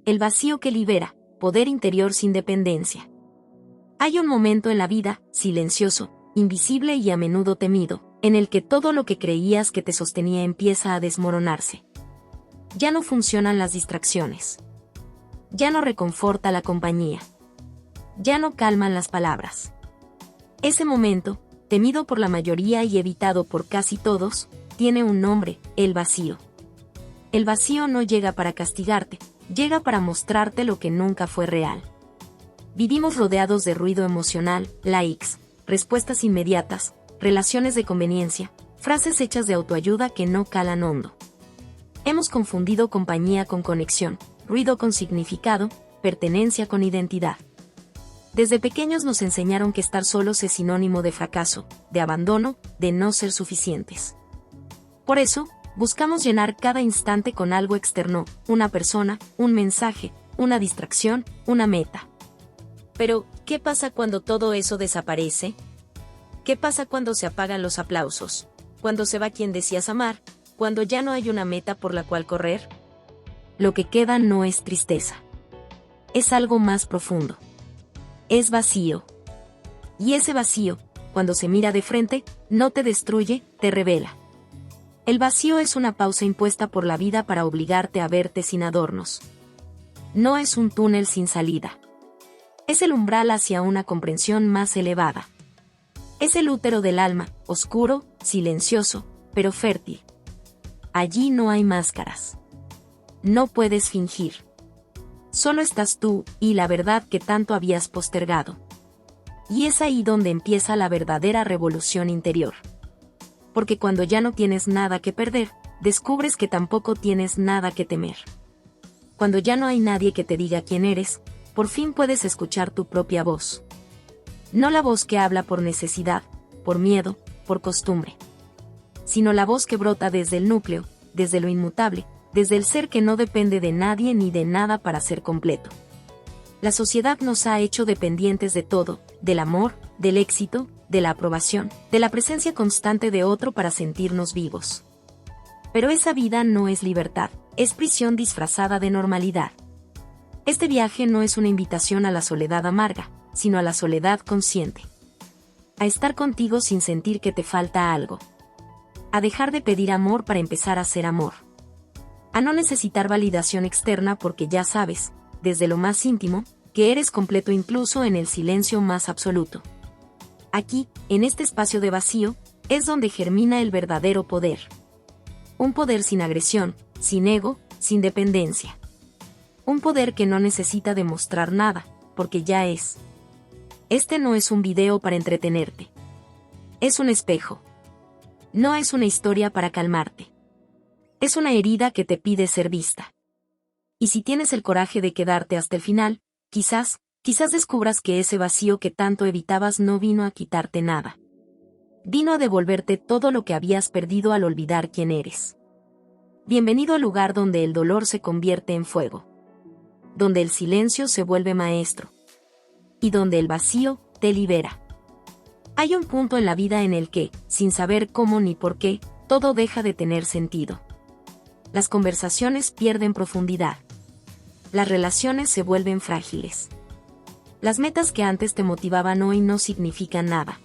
El vacío que libera, poder interior sin dependencia. Hay un momento en la vida, silencioso, invisible y a menudo temido, en el que todo lo que creías que te sostenía empieza a desmoronarse. Ya no funcionan las distracciones. Ya no reconforta la compañía. Ya no calman las palabras. Ese momento, temido por la mayoría y evitado por casi todos, tiene un nombre: el vacío. El vacío no llega para castigarte, llega para mostrarte lo que nunca fue real. Vivimos rodeados de ruido emocional, likes, respuestas inmediatas, relaciones de conveniencia, frases hechas de autoayuda que no calan hondo. Hemos confundido compañía con conexión, ruido con significado, pertenencia con identidad. Desde pequeños nos enseñaron que estar solos es sinónimo de fracaso, de abandono, de no ser suficientes. Por eso, buscamos llenar cada instante con algo externo, una persona, un mensaje, una distracción, una meta. Pero, ¿qué pasa cuando todo eso desaparece? ¿Qué pasa cuando se apagan los aplausos? ¿Cuando se va quien decías amar? ¿Cuando ya no hay una meta por la cual correr? Lo que queda no es tristeza. Es algo más profundo. Es vacío. Y ese vacío, cuando se mira de frente, no te destruye, te revela. El vacío es una pausa impuesta por la vida para obligarte a verte sin adornos. No es un túnel sin salida. Es el umbral hacia una comprensión más elevada. Es el útero del alma, oscuro, silencioso, pero fértil. Allí no hay máscaras. No puedes fingir. Solo estás tú y la verdad que tanto habías postergado. Y es ahí donde empieza la verdadera revolución interior. Porque cuando ya no tienes nada que perder, descubres que tampoco tienes nada que temer. Cuando ya no hay nadie que te diga quién eres, por fin puedes escuchar tu propia voz. No la voz que habla por necesidad, por miedo, por costumbre. Sino la voz que brota desde el núcleo, desde lo inmutable, desde el ser que no depende de nadie ni de nada para ser completo. La sociedad nos ha hecho dependientes de todo, del amor, del éxito, de la aprobación, de la presencia constante de otro para sentirnos vivos. Pero esa vida no es libertad, es prisión disfrazada de normalidad. Este viaje no es una invitación a la soledad amarga, sino a la soledad consciente. A estar contigo sin sentir que te falta algo. A dejar de pedir amor para empezar a ser amor. A no necesitar validación externa porque ya sabes, desde lo más íntimo, que eres completo incluso en el silencio más absoluto. Aquí, en este espacio de vacío, es donde germina el verdadero poder. Un poder sin agresión, sin ego, sin dependencia. Un poder que no necesita demostrar nada, porque ya es. Este no es un video para entretenerte. Es un espejo. No es una historia para calmarte. Es una herida que te pide ser vista. Y si tienes el coraje de quedarte hasta el final, quizás descubras que ese vacío que tanto evitabas no vino a quitarte nada. Vino a devolverte todo lo que habías perdido al olvidar quién eres. Bienvenido al lugar donde el dolor se convierte en fuego. Donde el silencio se vuelve maestro. Y donde el vacío te libera. Hay un punto en la vida en el que, sin saber cómo ni por qué, todo deja de tener sentido. Las conversaciones pierden profundidad. Las relaciones se vuelven frágiles. Las metas que antes te motivaban hoy no significan nada.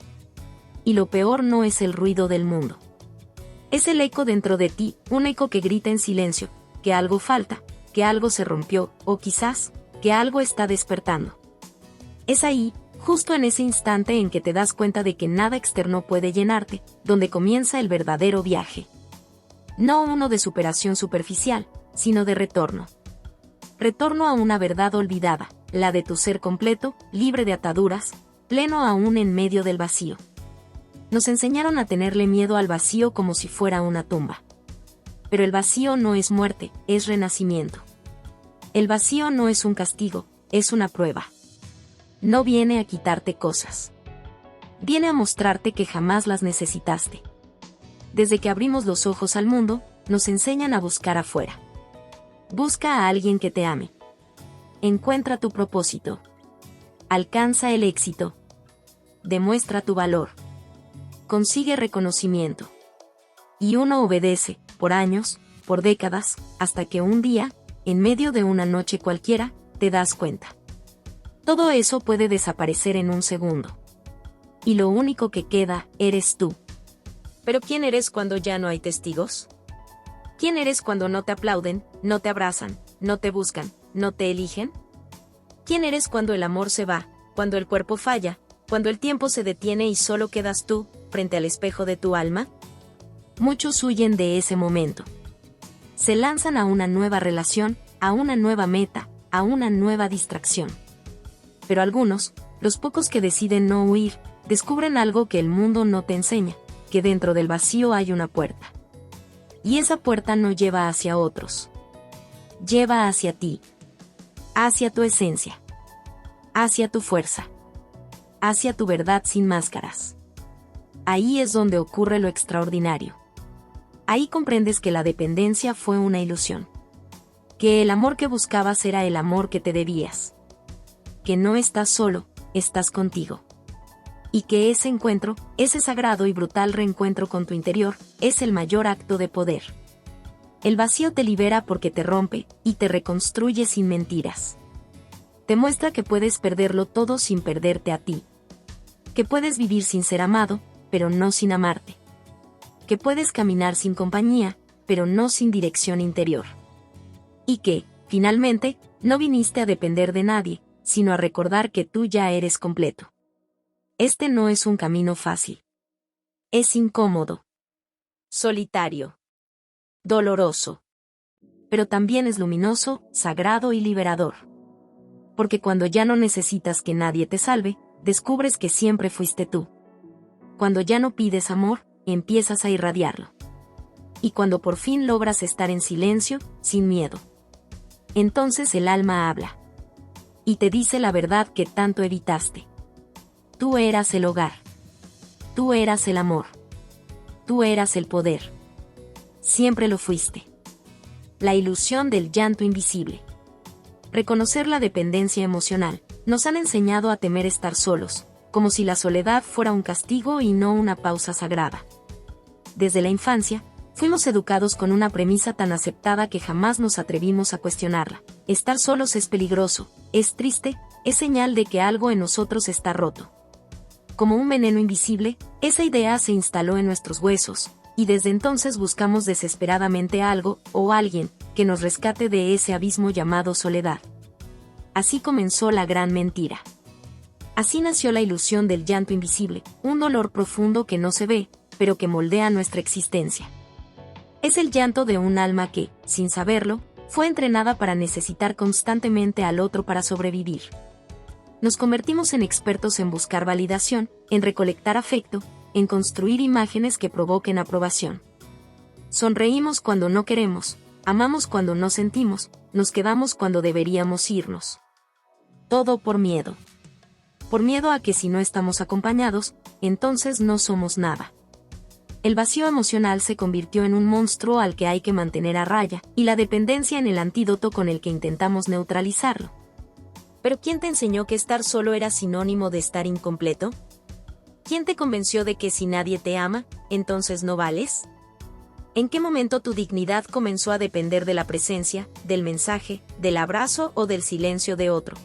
Y lo peor no es el ruido del mundo. Es el eco dentro de ti, un eco que grita en silencio, que algo falta, que algo se rompió, o quizás, que algo está despertando. Es ahí, justo en ese instante en que te das cuenta de que nada externo puede llenarte, donde comienza el verdadero viaje. No uno de superación superficial, sino de retorno. Retorno a una verdad olvidada, la de tu ser completo, libre de ataduras, pleno aún en medio del vacío. Nos enseñaron a tenerle miedo al vacío como si fuera una tumba. Pero el vacío no es muerte, es renacimiento. El vacío no es un castigo, es una prueba. No viene a quitarte cosas. Viene a mostrarte que jamás las necesitaste. Desde que abrimos los ojos al mundo, nos enseñan a buscar afuera. Busca a alguien que te ame. Encuentra tu propósito. Alcanza el éxito. Demuestra tu valor. Consigue reconocimiento. Y uno obedece, por años, por décadas, hasta que un día, en medio de una noche cualquiera, te das cuenta. Todo eso puede desaparecer en un segundo. Y lo único que queda, eres tú. ¿Pero quién eres cuando ya no hay testigos? ¿Quién eres cuando no te aplauden, no te abrazan, no te buscan, no te eligen? ¿Quién eres cuando el amor se va, cuando el cuerpo falla, cuando el tiempo se detiene y solo quedas tú, frente al espejo de tu alma? Muchos huyen de ese momento. Se lanzan a una nueva relación, a una nueva meta, a una nueva distracción. Pero algunos, los pocos que deciden no huir, descubren algo que el mundo no te enseña, que dentro del vacío hay una puerta. Y esa puerta no lleva hacia otros. Lleva hacia ti. Hacia tu esencia. Hacia tu fuerza. Hacia tu verdad sin máscaras. Ahí es donde ocurre lo extraordinario. Ahí comprendes que la dependencia fue una ilusión. Que el amor que buscabas era el amor que te debías. Que no estás solo, estás contigo. Y que ese encuentro, ese sagrado y brutal reencuentro con tu interior, es el mayor acto de poder. El vacío te libera porque te rompe, y te reconstruye sin mentiras. Te muestra que puedes perderlo todo sin perderte a ti. Que puedes vivir sin ser amado, pero no sin amarte. Que puedes caminar sin compañía, pero no sin dirección interior. Y que, finalmente, no viniste a depender de nadie, sino a recordar que tú ya eres completo. Este no es un camino fácil. Es incómodo. Solitario. Doloroso. Pero también es luminoso, sagrado y liberador. Porque cuando ya no necesitas que nadie te salve, descubres que siempre fuiste tú. Cuando ya no pides amor, empiezas a irradiarlo. Y cuando por fin logras estar en silencio, sin miedo. Entonces el alma habla. Y te dice la verdad que tanto evitaste. Tú eras el hogar. Tú eras el amor. Tú eras el poder. Siempre lo fuiste. La ilusión del llanto invisible. Reconocer la dependencia emocional. Nos han enseñado a temer estar solos, como si la soledad fuera un castigo y no una pausa sagrada. Desde la infancia, fuimos educados con una premisa tan aceptada que jamás nos atrevimos a cuestionarla. Estar solos es peligroso, es triste, es señal de que algo en nosotros está roto. Como un veneno invisible, esa idea se instaló en nuestros huesos, y desde entonces buscamos desesperadamente algo, o alguien, que nos rescate de ese abismo llamado soledad. Así comenzó la gran mentira. Así nació la ilusión del llanto invisible, un dolor profundo que no se ve, pero que moldea nuestra existencia. Es el llanto de un alma que, sin saberlo, fue entrenada para necesitar constantemente al otro para sobrevivir. Nos convertimos en expertos en buscar validación, en recolectar afecto, en construir imágenes que provoquen aprobación. Sonreímos cuando no queremos, amamos cuando no sentimos, nos quedamos cuando deberíamos irnos. Todo por miedo. Por miedo a que si no estamos acompañados, entonces no somos nada. El vacío emocional se convirtió en un monstruo al que hay que mantener a raya, y la dependencia en el antídoto con el que intentamos neutralizarlo. ¿Pero quién te enseñó que estar solo era sinónimo de estar incompleto? ¿Quién te convenció de que si nadie te ama, entonces no vales? ¿En qué momento tu dignidad comenzó a depender de la presencia, del mensaje, del abrazo o del silencio de otro?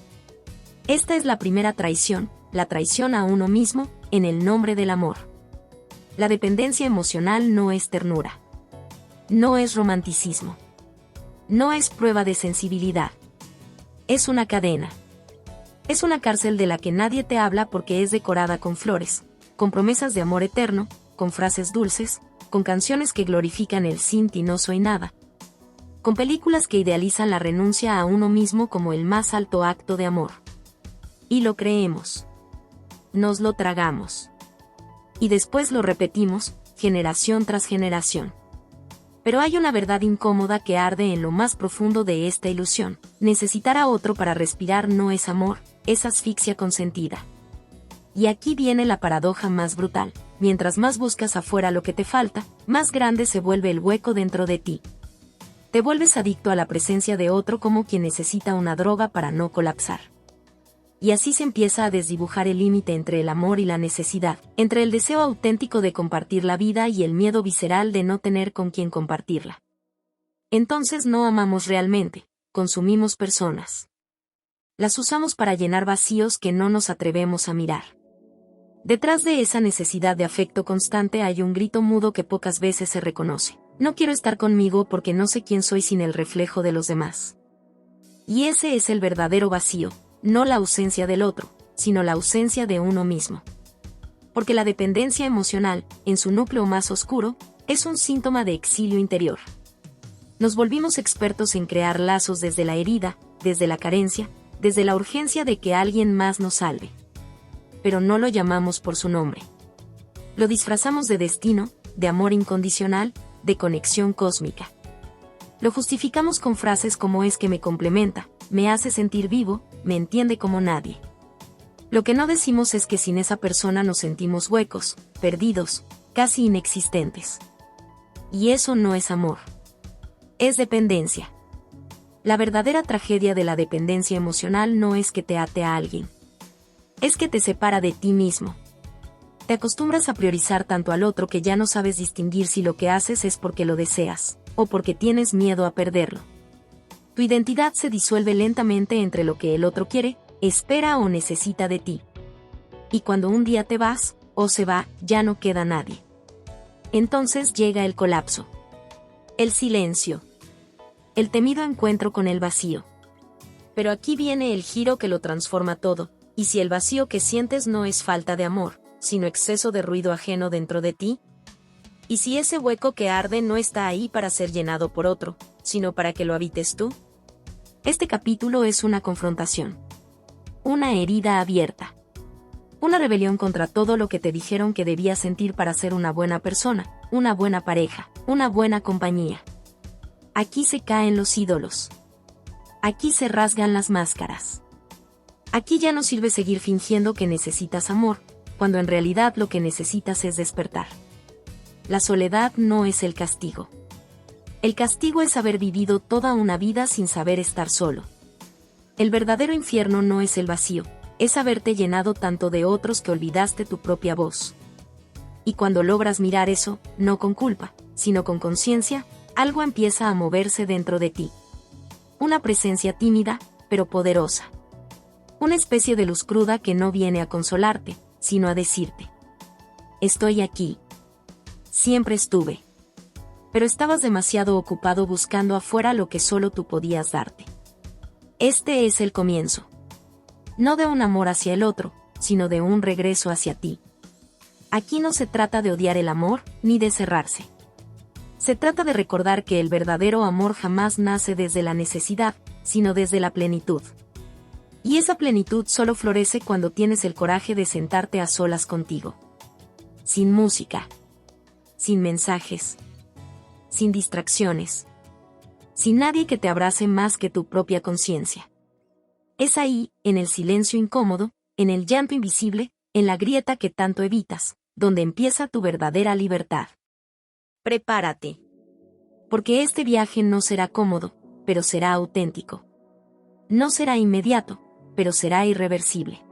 Esta es la primera traición, la traición a uno mismo, en el nombre del amor. La dependencia emocional no es ternura. No es romanticismo. No es prueba de sensibilidad. Es una cadena. Es una cárcel de la que nadie te habla porque es decorada con flores, con promesas de amor eterno, con frases dulces, con canciones que glorifican el sin ti no soy nada, con películas que idealizan la renuncia a uno mismo como el más alto acto de amor. Y lo creemos. Nos lo tragamos. Y después lo repetimos, generación tras generación. Pero hay una verdad incómoda que arde en lo más profundo de esta ilusión. Necesitar a otro para respirar no es amor, es asfixia consentida. Y aquí viene la paradoja más brutal. Mientras más buscas afuera lo que te falta, más grande se vuelve el hueco dentro de ti. Te vuelves adicto a la presencia de otro como quien necesita una droga para no colapsar. Y así se empieza a desdibujar el límite entre el amor y la necesidad, entre el deseo auténtico de compartir la vida y el miedo visceral de no tener con quien compartirla. Entonces no amamos realmente, consumimos personas. Las usamos para llenar vacíos que no nos atrevemos a mirar. Detrás de esa necesidad de afecto constante hay un grito mudo que pocas veces se reconoce. No quiero estar conmigo porque no sé quién soy sin el reflejo de los demás. Y ese es el verdadero vacío, no la ausencia del otro, sino la ausencia de uno mismo. Porque la dependencia emocional, en su núcleo más oscuro, es un síntoma de exilio interior. Nos volvimos expertos en crear lazos desde la herida, desde la carencia, desde la urgencia de que alguien más nos salve. Pero no lo llamamos por su nombre. Lo disfrazamos de destino, de amor incondicional, de conexión cósmica. Lo justificamos con frases como es que me complementa, me hace sentir vivo, me entiende como nadie. Lo que no decimos es que sin esa persona nos sentimos huecos, perdidos, casi inexistentes. Y eso no es amor. Es dependencia. La verdadera tragedia de la dependencia emocional no es que te ate a alguien. Es que te separa de ti mismo. Te acostumbras a priorizar tanto al otro que ya no sabes distinguir si lo que haces es porque lo deseas, o porque tienes miedo a perderlo. Tu identidad se disuelve lentamente entre lo que el otro quiere, espera o necesita de ti. Y cuando un día te vas, o se va, ya no queda nadie. Entonces llega el colapso. El silencio. El temido encuentro con el vacío. Pero aquí viene el giro que lo transforma todo, y si el vacío que sientes no es falta de amor, sino exceso de ruido ajeno dentro de ti, y si ese hueco que arde no está ahí para ser llenado por otro, sino para que lo habites tú. Este capítulo es una confrontación. Una herida abierta. Una rebelión contra todo lo que te dijeron que debías sentir para ser una buena persona, una buena pareja, una buena compañía. Aquí se caen los ídolos. Aquí se rasgan las máscaras. Aquí ya no sirve seguir fingiendo que necesitas amor, cuando en realidad lo que necesitas es despertar. La soledad no es el castigo. El castigo es haber vivido toda una vida sin saber estar solo. El verdadero infierno no es el vacío, es haberte llenado tanto de otros que olvidaste tu propia voz. Y cuando logras mirar eso, no con culpa, sino con conciencia, algo empieza a moverse dentro de ti. Una presencia tímida, pero poderosa. Una especie de luz cruda que no viene a consolarte, sino a decirte: estoy aquí. Siempre estuve. Pero estabas demasiado ocupado buscando afuera lo que solo tú podías darte. Este es el comienzo. No de un amor hacia el otro, sino de un regreso hacia ti. Aquí no se trata de odiar el amor, ni de cerrarse. Se trata de recordar que el verdadero amor jamás nace desde la necesidad, sino desde la plenitud. Y esa plenitud solo florece cuando tienes el coraje de sentarte a solas contigo. Sin música. Sin mensajes. Sin distracciones. Sin nadie que te abrace más que tu propia conciencia. Es ahí, en el silencio incómodo, en el llanto invisible, en la grieta que tanto evitas, donde empieza tu verdadera libertad. Prepárate. Porque este viaje no será cómodo, pero será auténtico. No será inmediato, pero será irreversible.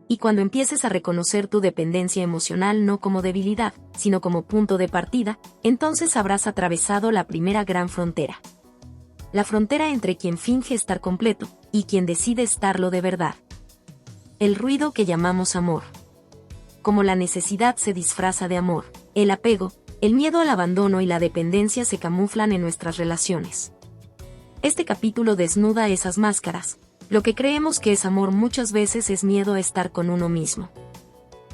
Y cuando empieces a reconocer tu dependencia emocional no como debilidad, sino como punto de partida, entonces habrás atravesado la primera gran frontera. La frontera entre quien finge estar completo, y quien decide estarlo de verdad. El ruido que llamamos amor. Como la necesidad se disfraza de amor, el apego, el miedo al abandono y la dependencia se camuflan en nuestras relaciones. Este capítulo desnuda esas máscaras. Lo que creemos que es amor muchas veces es miedo a estar con uno mismo.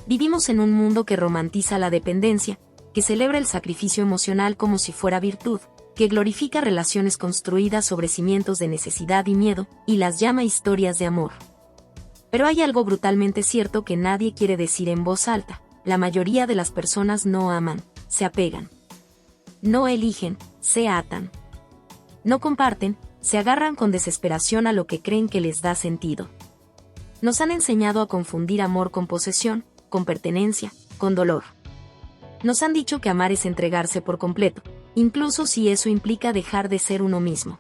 Vivimos en un mundo que romantiza la dependencia, que celebra el sacrificio emocional como si fuera virtud, que glorifica relaciones construidas sobre cimientos de necesidad y miedo, y las llama historias de amor. Pero hay algo brutalmente cierto que nadie quiere decir en voz alta: la mayoría de las personas no aman, se apegan. No eligen, se atan. No comparten, se agarran con desesperación a lo que creen que les da sentido. Nos han enseñado a confundir amor con posesión, con pertenencia, con dolor. Nos han dicho que amar es entregarse por completo, incluso si eso implica dejar de ser uno mismo.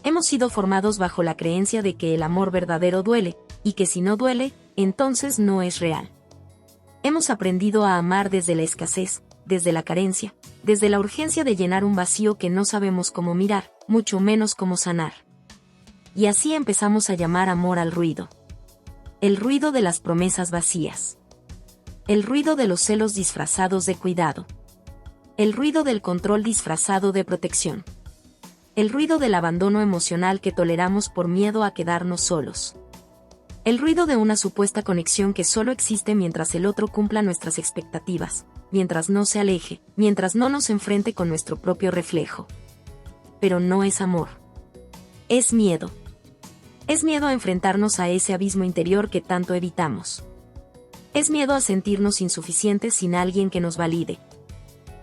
Hemos sido formados bajo la creencia de que el amor verdadero duele, y que si no duele, entonces no es real. Hemos aprendido a amar desde la escasez, desde la carencia, desde la urgencia de llenar un vacío que no sabemos cómo mirar, mucho menos cómo sanar. Y así empezamos a llamar amor al ruido. El ruido de las promesas vacías. El ruido de los celos disfrazados de cuidado. El ruido del control disfrazado de protección. El ruido del abandono emocional que toleramos por miedo a quedarnos solos. El ruido de una supuesta conexión que solo existe mientras el otro cumpla nuestras expectativas, mientras no se aleje, mientras no nos enfrente con nuestro propio reflejo. Pero no es amor. Es miedo. Es miedo a enfrentarnos a ese abismo interior que tanto evitamos. Es miedo a sentirnos insuficientes sin alguien que nos valide.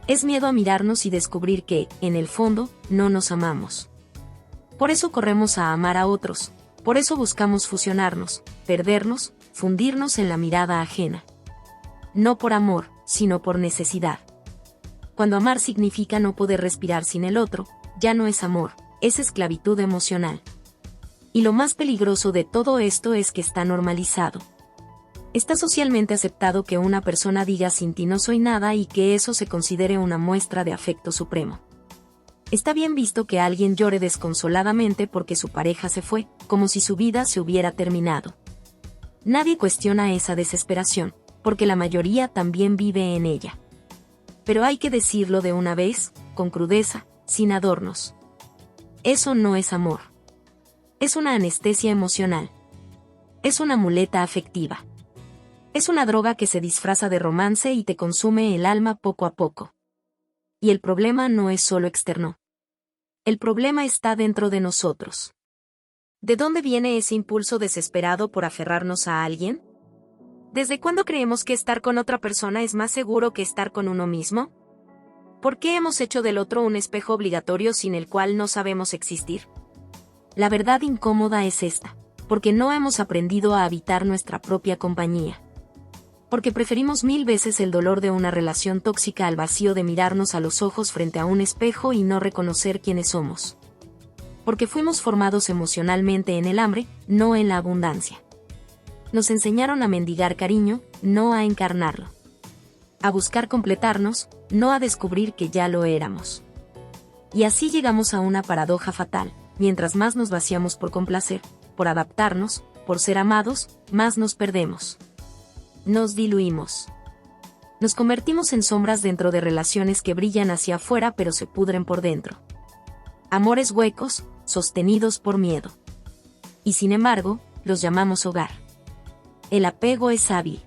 Es miedo a mirarnos y descubrir que, en el fondo, no nos amamos. Por eso corremos a amar a otros. Por eso buscamos fusionarnos, perdernos, fundirnos en la mirada ajena. No por amor, sino por necesidad. Cuando amar significa no poder respirar sin el otro, ya no es amor, es esclavitud emocional. Y lo más peligroso de todo esto es que está normalizado. Está socialmente aceptado que una persona diga sin ti no soy nada y que eso se considere una muestra de afecto supremo. Está bien visto que alguien llore desconsoladamente porque su pareja se fue, como si su vida se hubiera terminado. Nadie cuestiona esa desesperación, porque la mayoría también vive en ella. Pero hay que decirlo de una vez, con crudeza, sin adornos. Eso no es amor. Es una anestesia emocional. Es una muleta afectiva. Es una droga que se disfraza de romance y te consume el alma poco a poco. Y el problema no es solo externo. El problema está dentro de nosotros. ¿De dónde viene ese impulso desesperado por aferrarnos a alguien? ¿Desde cuándo creemos que estar con otra persona es más seguro que estar con uno mismo? ¿Por qué hemos hecho del otro un espejo obligatorio sin el cual no sabemos existir? La verdad incómoda es esta, porque no hemos aprendido a habitar nuestra propia compañía. Porque preferimos 1000 veces el dolor de una relación tóxica al vacío de mirarnos a los ojos frente a un espejo y no reconocer quiénes somos. Porque fuimos formados emocionalmente en el hambre, no en la abundancia. Nos enseñaron a mendigar cariño, no a encarnarlo. A buscar completarnos, no a descubrir que ya lo éramos. Y así llegamos a una paradoja fatal: mientras más nos vaciamos por complacer, por adaptarnos, por ser amados, más nos perdemos. Nos diluimos. Nos convertimos en sombras dentro de relaciones que brillan hacia afuera pero se pudren por dentro. Amores huecos, sostenidos por miedo. Y sin embargo, los llamamos hogar. El apego es hábil.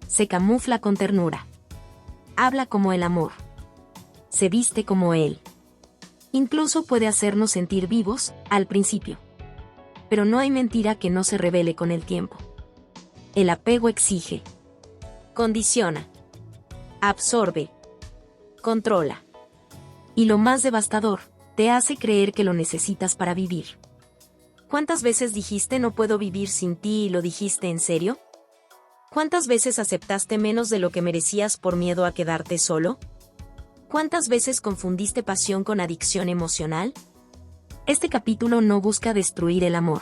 Se camufla con ternura. Habla como el amor. Se viste como él. Incluso puede hacernos sentir vivos, al principio. Pero no hay mentira que no se revele con el tiempo. El apego exige, condiciona, absorbe, controla. Y lo más devastador, te hace creer que lo necesitas para vivir. ¿Cuántas veces dijiste no puedo vivir sin ti y lo dijiste en serio? ¿Cuántas veces aceptaste menos de lo que merecías por miedo a quedarte solo? ¿Cuántas veces confundiste pasión con adicción emocional? Este capítulo no busca destruir el amor.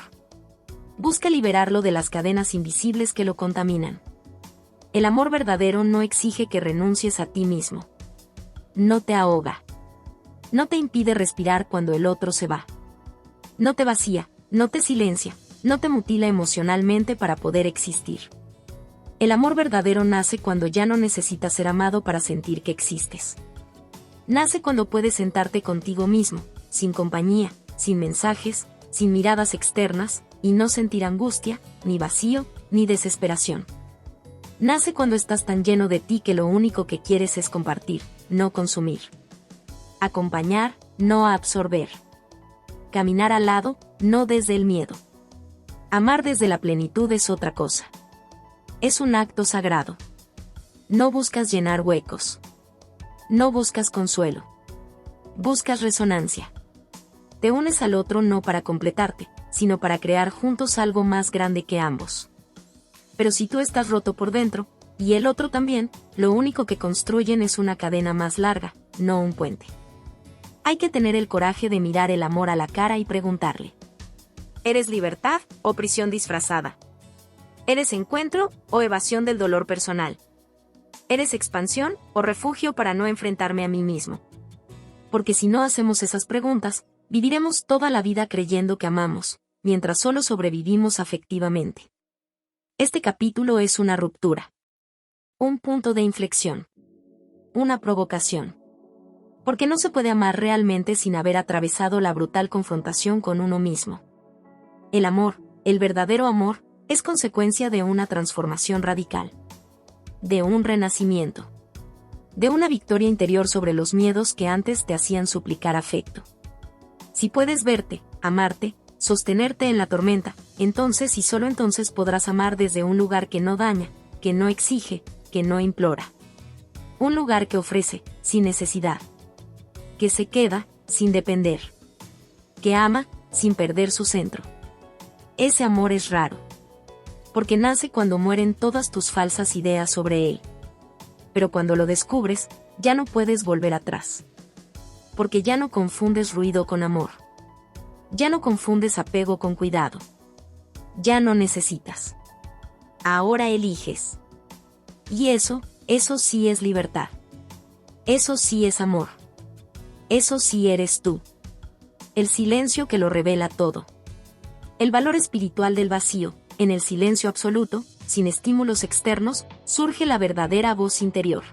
Busca liberarlo de las cadenas invisibles que lo contaminan. El amor verdadero no exige que renuncies a ti mismo. No te ahoga. No te impide respirar cuando el otro se va. No te vacía, no te silencia, no te mutila emocionalmente para poder existir. El amor verdadero nace cuando ya no necesitas ser amado para sentir que existes. Nace cuando puedes sentarte contigo mismo, sin compañía, sin mensajes, sin miradas externas, y no sentir angustia, ni vacío, ni desesperación. Nace cuando estás tan lleno de ti que lo único que quieres es compartir, no consumir. Acompañar, no absorber. Caminar al lado, no desde el miedo. Amar desde la plenitud es otra cosa. Es un acto sagrado. No buscas llenar huecos. No buscas consuelo. Buscas resonancia. Te unes al otro no para completarte, sino para crear juntos algo más grande que ambos. Pero si tú estás roto por dentro, y el otro también, lo único que construyen es una cadena más larga, no un puente. Hay que tener el coraje de mirar el amor a la cara y preguntarle: ¿eres libertad o prisión disfrazada? ¿Eres encuentro o evasión del dolor personal? ¿Eres expansión o refugio para no enfrentarme a mí mismo? Porque si no hacemos esas preguntas, viviremos toda la vida creyendo que amamos, mientras solo sobrevivimos afectivamente. Este capítulo es una ruptura. Un punto de inflexión. Una provocación. Porque no se puede amar realmente sin haber atravesado la brutal confrontación con uno mismo. El amor, el verdadero amor, es consecuencia de una transformación radical. De un renacimiento. De una victoria interior sobre los miedos que antes te hacían suplicar afecto. Si puedes verte, amarte, sostenerte en la tormenta, entonces y solo entonces podrás amar desde un lugar que no daña, que no exige, que no implora. Un lugar que ofrece, sin necesidad. Que se queda, sin depender. Que ama, sin perder su centro. Ese amor es raro. Porque nace cuando mueren todas tus falsas ideas sobre él. Pero cuando lo descubres, ya no puedes volver atrás. Porque ya no confundes ruido con amor. Ya no confundes apego con cuidado. Ya no necesitas. Ahora eliges. Y eso sí es libertad. Eso sí es amor. Eso sí eres tú. El silencio que lo revela todo. El valor espiritual del vacío, en el silencio absoluto, sin estímulos externos, surge la verdadera voz interior.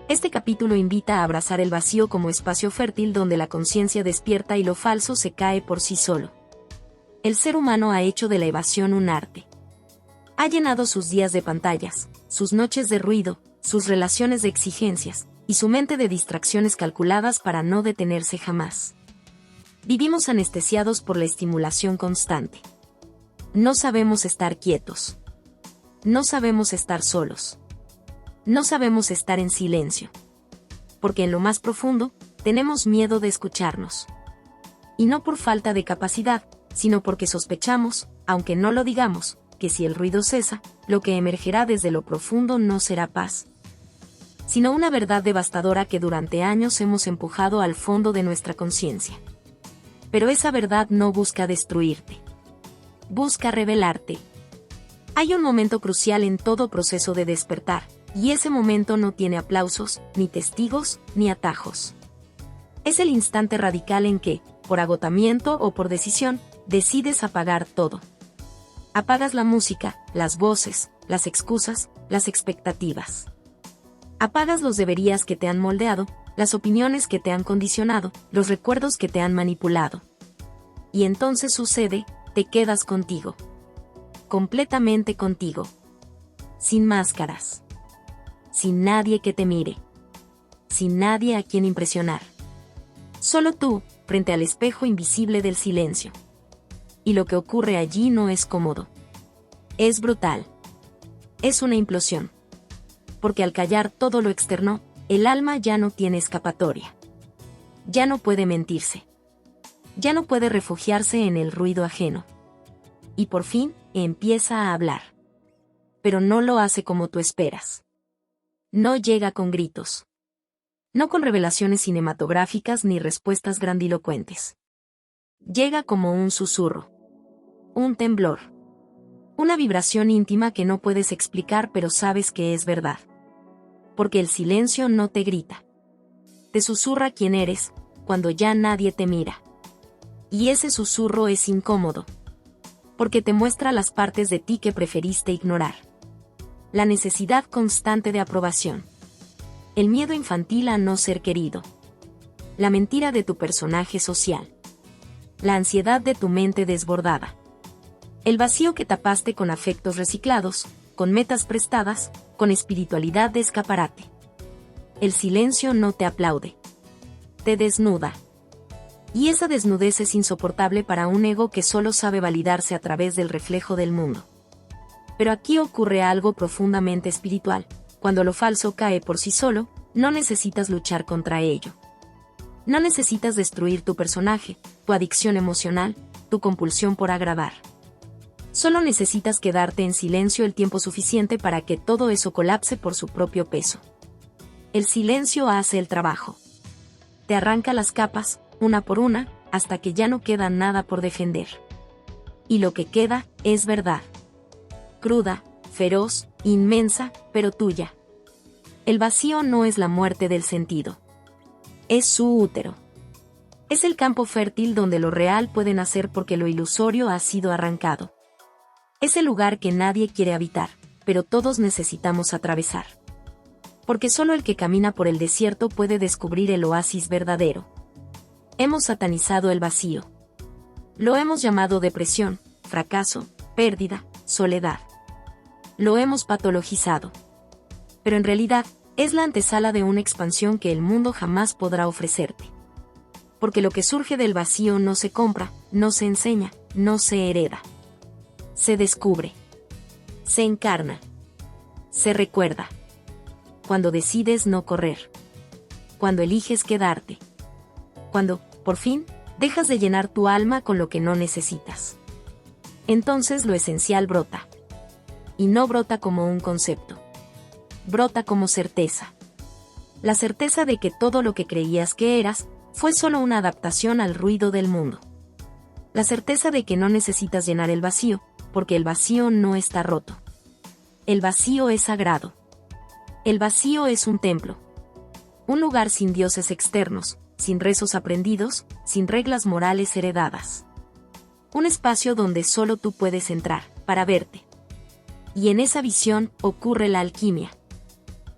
Este capítulo invita a abrazar el vacío como espacio fértil donde la conciencia despierta y lo falso se cae por sí solo. El ser humano ha hecho de la evasión un arte. Ha llenado sus días de pantallas, sus noches de ruido, sus relaciones de exigencias, y su mente de distracciones calculadas para no detenerse jamás. Vivimos anestesiados por la estimulación constante. No sabemos estar quietos. No sabemos estar solos. No sabemos estar en silencio. Porque en lo más profundo, tenemos miedo de escucharnos. Y no por falta de capacidad, sino porque sospechamos, aunque no lo digamos, que si el ruido cesa, lo que emergerá desde lo profundo no será paz, sino una verdad devastadora que durante años hemos empujado al fondo de nuestra conciencia. Pero esa verdad no busca destruirte. Busca revelarte. Hay un momento crucial en todo proceso de despertar, y ese momento no tiene aplausos, ni testigos, ni atajos. Es el instante radical en que, por agotamiento o por decisión, decides apagar todo. Apagas la música, las voces, las excusas, las expectativas. Apagas los deberías que te han moldeado, las opiniones que te han condicionado, los recuerdos que te han manipulado. Y entonces sucede, te quedas contigo. Completamente contigo. Sin máscaras. Sin nadie que te mire. Sin nadie a quien impresionar. Solo tú, frente al espejo invisible del silencio. Y lo que ocurre allí no es cómodo. Es brutal. Es una implosión. Porque al callar todo lo externo, el alma ya no tiene escapatoria. Ya no puede mentirse. Ya no puede refugiarse en el ruido ajeno. Y por fin, empieza a hablar. Pero no lo hace como tú esperas. No llega con gritos. No con revelaciones cinematográficas ni respuestas grandilocuentes. Llega como un susurro. Un temblor. Una vibración íntima que no puedes explicar pero sabes que es verdad. Porque el silencio no te grita. Te susurra quién eres, cuando ya nadie te mira. Y ese susurro es incómodo. Porque te muestra las partes de ti que preferiste ignorar. La necesidad constante de aprobación. El miedo infantil a no ser querido. La mentira de tu personaje social. La ansiedad de tu mente desbordada. El vacío que tapaste con afectos reciclados, con metas prestadas, con espiritualidad de escaparate. El silencio no te aplaude. Te desnuda. Y esa desnudez es insoportable para un ego que solo sabe validarse a través del reflejo del mundo. Pero aquí ocurre algo profundamente espiritual. Cuando lo falso cae por sí solo, no necesitas luchar contra ello. No necesitas destruir tu personaje, tu adicción emocional, tu compulsión por agradar. Solo necesitas quedarte en silencio el tiempo suficiente para que todo eso colapse por su propio peso. El silencio hace el trabajo. Te arranca las capas, una por una, hasta que ya no queda nada por defender. Y lo que queda, es verdad. Cruda, feroz, inmensa, pero tuya. El vacío no es la muerte del sentido. Es su útero. Es el campo fértil donde lo real puede nacer porque lo ilusorio ha sido arrancado. Es el lugar que nadie quiere habitar, pero todos necesitamos atravesar. Porque solo el que camina por el desierto puede descubrir el oasis verdadero. Hemos satanizado el vacío. Lo hemos llamado depresión, fracaso, pérdida, soledad. Lo hemos patologizado. Pero en realidad, es la antesala de una expansión que el mundo jamás podrá ofrecerte. Porque lo que surge del vacío no se compra, no se enseña, no se hereda. Se descubre. Se encarna. Se recuerda. Cuando decides no correr. Cuando eliges quedarte. Cuando, por fin, dejas de llenar tu alma con lo que no necesitas. Entonces lo esencial brota. Y no brota como un concepto. Brota como certeza. La certeza de que todo lo que creías que eras, fue solo una adaptación al ruido del mundo. La certeza de que no necesitas llenar el vacío, porque el vacío no está roto. El vacío es sagrado. El vacío es un templo. Un lugar sin dioses externos, sin rezos aprendidos, sin reglas morales heredadas. Un espacio donde solo tú puedes entrar, para verte. Y en esa visión ocurre la alquimia.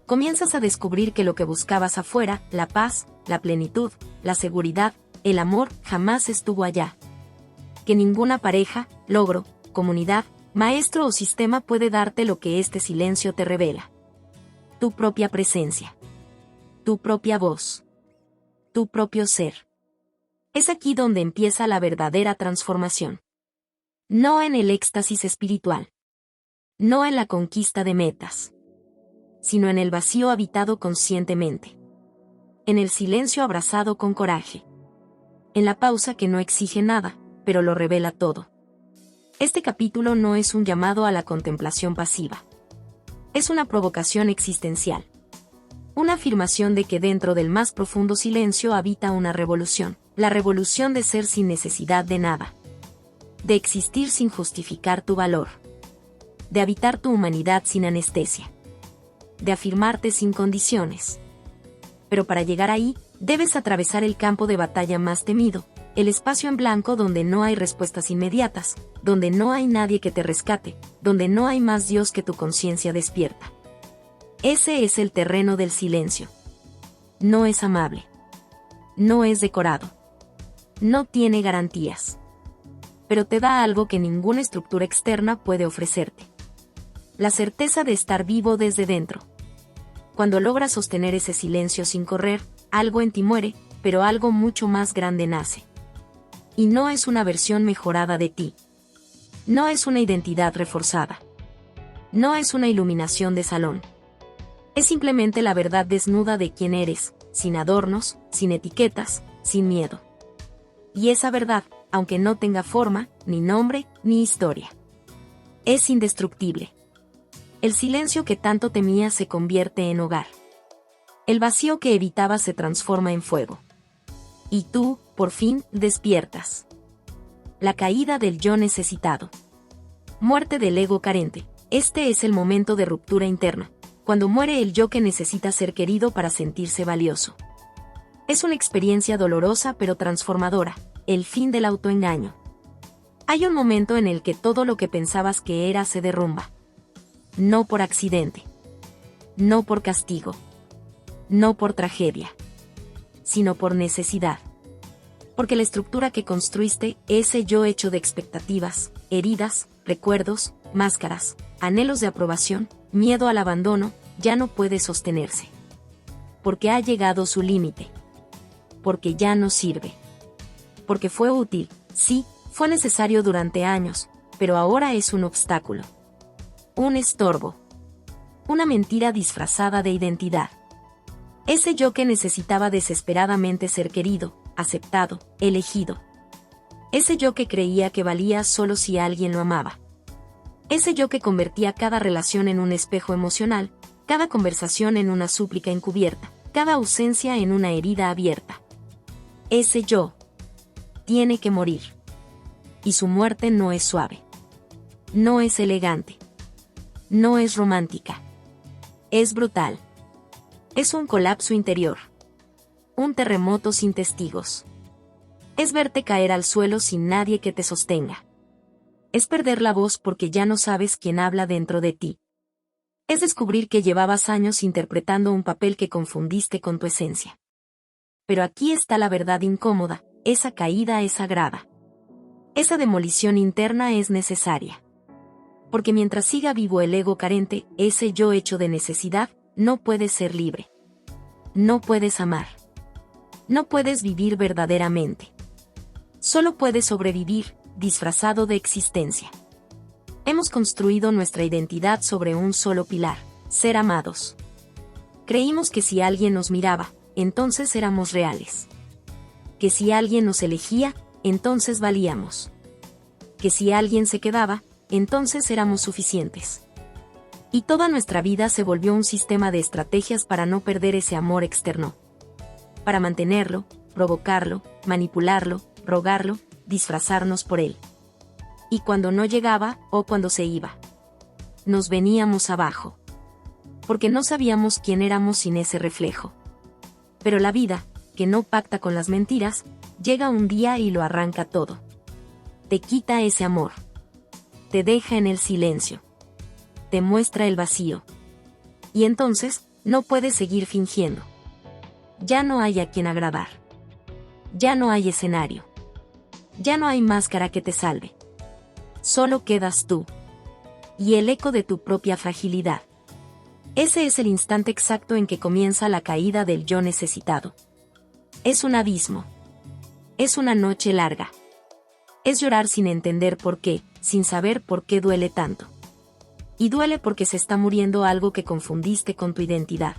Comienzas a descubrir que lo que buscabas afuera, la paz, la plenitud, la seguridad, el amor, jamás estuvo allá. Que ninguna pareja, logro, comunidad, maestro o sistema puede darte lo que este silencio te revela. Tu propia presencia. Tu propia voz. Tu propio ser. Es aquí donde empieza la verdadera transformación. No en el éxtasis espiritual. No en la conquista de metas. Sino en el vacío habitado conscientemente. En el silencio abrazado con coraje. En la pausa que no exige nada, pero lo revela todo. Este capítulo no es un llamado a la contemplación pasiva. Es una provocación existencial. Una afirmación de que dentro del más profundo silencio habita una revolución, la revolución de ser sin necesidad de nada. De existir sin justificar tu valor. De habitar tu humanidad sin anestesia. De afirmarte sin condiciones. Pero para llegar ahí, debes atravesar el campo de batalla más temido, el espacio en blanco donde no hay respuestas inmediatas, donde no hay nadie que te rescate, donde no hay más Dios que tu conciencia despierta. Ese es el terreno del silencio. No es amable. No es decorado. No tiene garantías. Pero te da algo que ninguna estructura externa puede ofrecerte. La certeza de estar vivo desde dentro. Cuando logras sostener ese silencio sin correr, algo en ti muere, pero algo mucho más grande nace. Y no es una versión mejorada de ti. No es una identidad reforzada. No es una iluminación de salón. Es simplemente la verdad desnuda de quién eres, sin adornos, sin etiquetas, sin miedo. Y esa verdad, aunque no tenga forma, ni nombre, ni historia, es indestructible. El silencio que tanto temías se convierte en hogar. El vacío que evitabas se transforma en fuego. Y tú, por fin, despiertas. La caída del yo necesitado. Muerte del ego carente. Este es el momento de ruptura interna, cuando muere el yo que necesita ser querido para sentirse valioso. Es una experiencia dolorosa pero transformadora, el fin del autoengaño. Hay un momento en el que todo lo que pensabas que era se derrumba. No por accidente. No por castigo. No por tragedia. Sino por necesidad. Porque la estructura que construiste, ese yo hecho de expectativas, heridas, recuerdos, máscaras, anhelos de aprobación, miedo al abandono, ya no puede sostenerse. Porque ha llegado su límite. Porque ya no sirve. Porque fue útil, sí, fue necesario durante años, pero ahora es un obstáculo. Un estorbo. Una mentira disfrazada de identidad. Ese yo que necesitaba desesperadamente ser querido, aceptado, elegido. Ese yo que creía que valía solo si alguien lo amaba. Ese yo que convertía cada relación en un espejo emocional, cada conversación en una súplica encubierta, cada ausencia en una herida abierta. Ese yo tiene que morir. Y su muerte no es suave. No es elegante. No es romántica. Es brutal. Es un colapso interior. Un terremoto sin testigos. Es verte caer al suelo sin nadie que te sostenga. Es perder la voz porque ya no sabes quién habla dentro de ti. Es descubrir que llevabas años interpretando un papel que confundiste con tu esencia. Pero aquí está la verdad incómoda, esa caída es sagrada. Esa demolición interna es necesaria. Porque mientras siga vivo el ego carente, ese yo hecho de necesidad, no puedes ser libre. No puedes amar. No puedes vivir verdaderamente. Solo puedes sobrevivir, disfrazado de existencia. Hemos construido nuestra identidad sobre un solo pilar, ser amados. Creímos que si alguien nos miraba, entonces éramos reales. Que si alguien nos elegía, entonces valíamos. Que si alguien se quedaba, entonces éramos suficientes. Y toda nuestra vida se volvió un sistema de estrategias para no perder ese amor externo. Para mantenerlo, provocarlo, manipularlo, rogarlo, disfrazarnos por él. Y cuando no llegaba, o cuando se iba, nos veníamos abajo. Porque no sabíamos quién éramos sin ese reflejo. Pero la vida, que no pacta con las mentiras, llega un día y lo arranca todo. Te quita ese amor. Te deja en el silencio. Te muestra el vacío. Y entonces, no puedes seguir fingiendo. Ya no hay a quien agradar. Ya no hay escenario. Ya no hay máscara que te salve. Solo quedas tú. Y el eco de tu propia fragilidad. Ese es el instante exacto en que comienza la caída del yo necesitado. Es un abismo. Es una noche larga. Es llorar sin entender por qué, sin saber por qué duele tanto. Y duele porque se está muriendo algo que confundiste con tu identidad.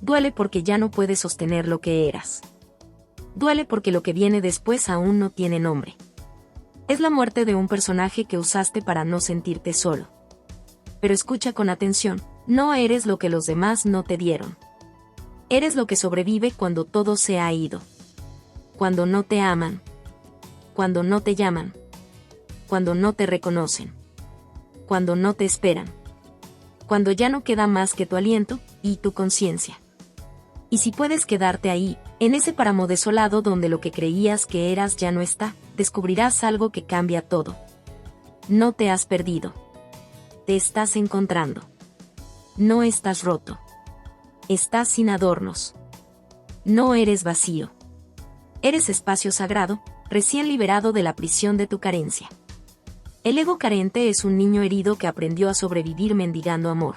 Duele porque ya no puedes sostener lo que eras. Duele porque lo que viene después aún no tiene nombre. Es la muerte de un personaje que usaste para no sentirte solo. Pero escucha con atención, no eres lo que los demás no te dieron. Eres lo que sobrevive cuando todo se ha ido. Cuando no te aman. Cuando no te llaman. Cuando no te reconocen. Cuando no te esperan. Cuando ya no queda más que tu aliento y tu conciencia. Y si puedes quedarte ahí, en ese páramo desolado donde lo que creías que eras ya no está, descubrirás algo que cambia todo. No te has perdido. Te estás encontrando. No estás roto. Estás sin adornos. No eres vacío. Eres espacio sagrado, recién liberado de la prisión de tu carencia. El ego carente es un niño herido que aprendió a sobrevivir mendigando amor.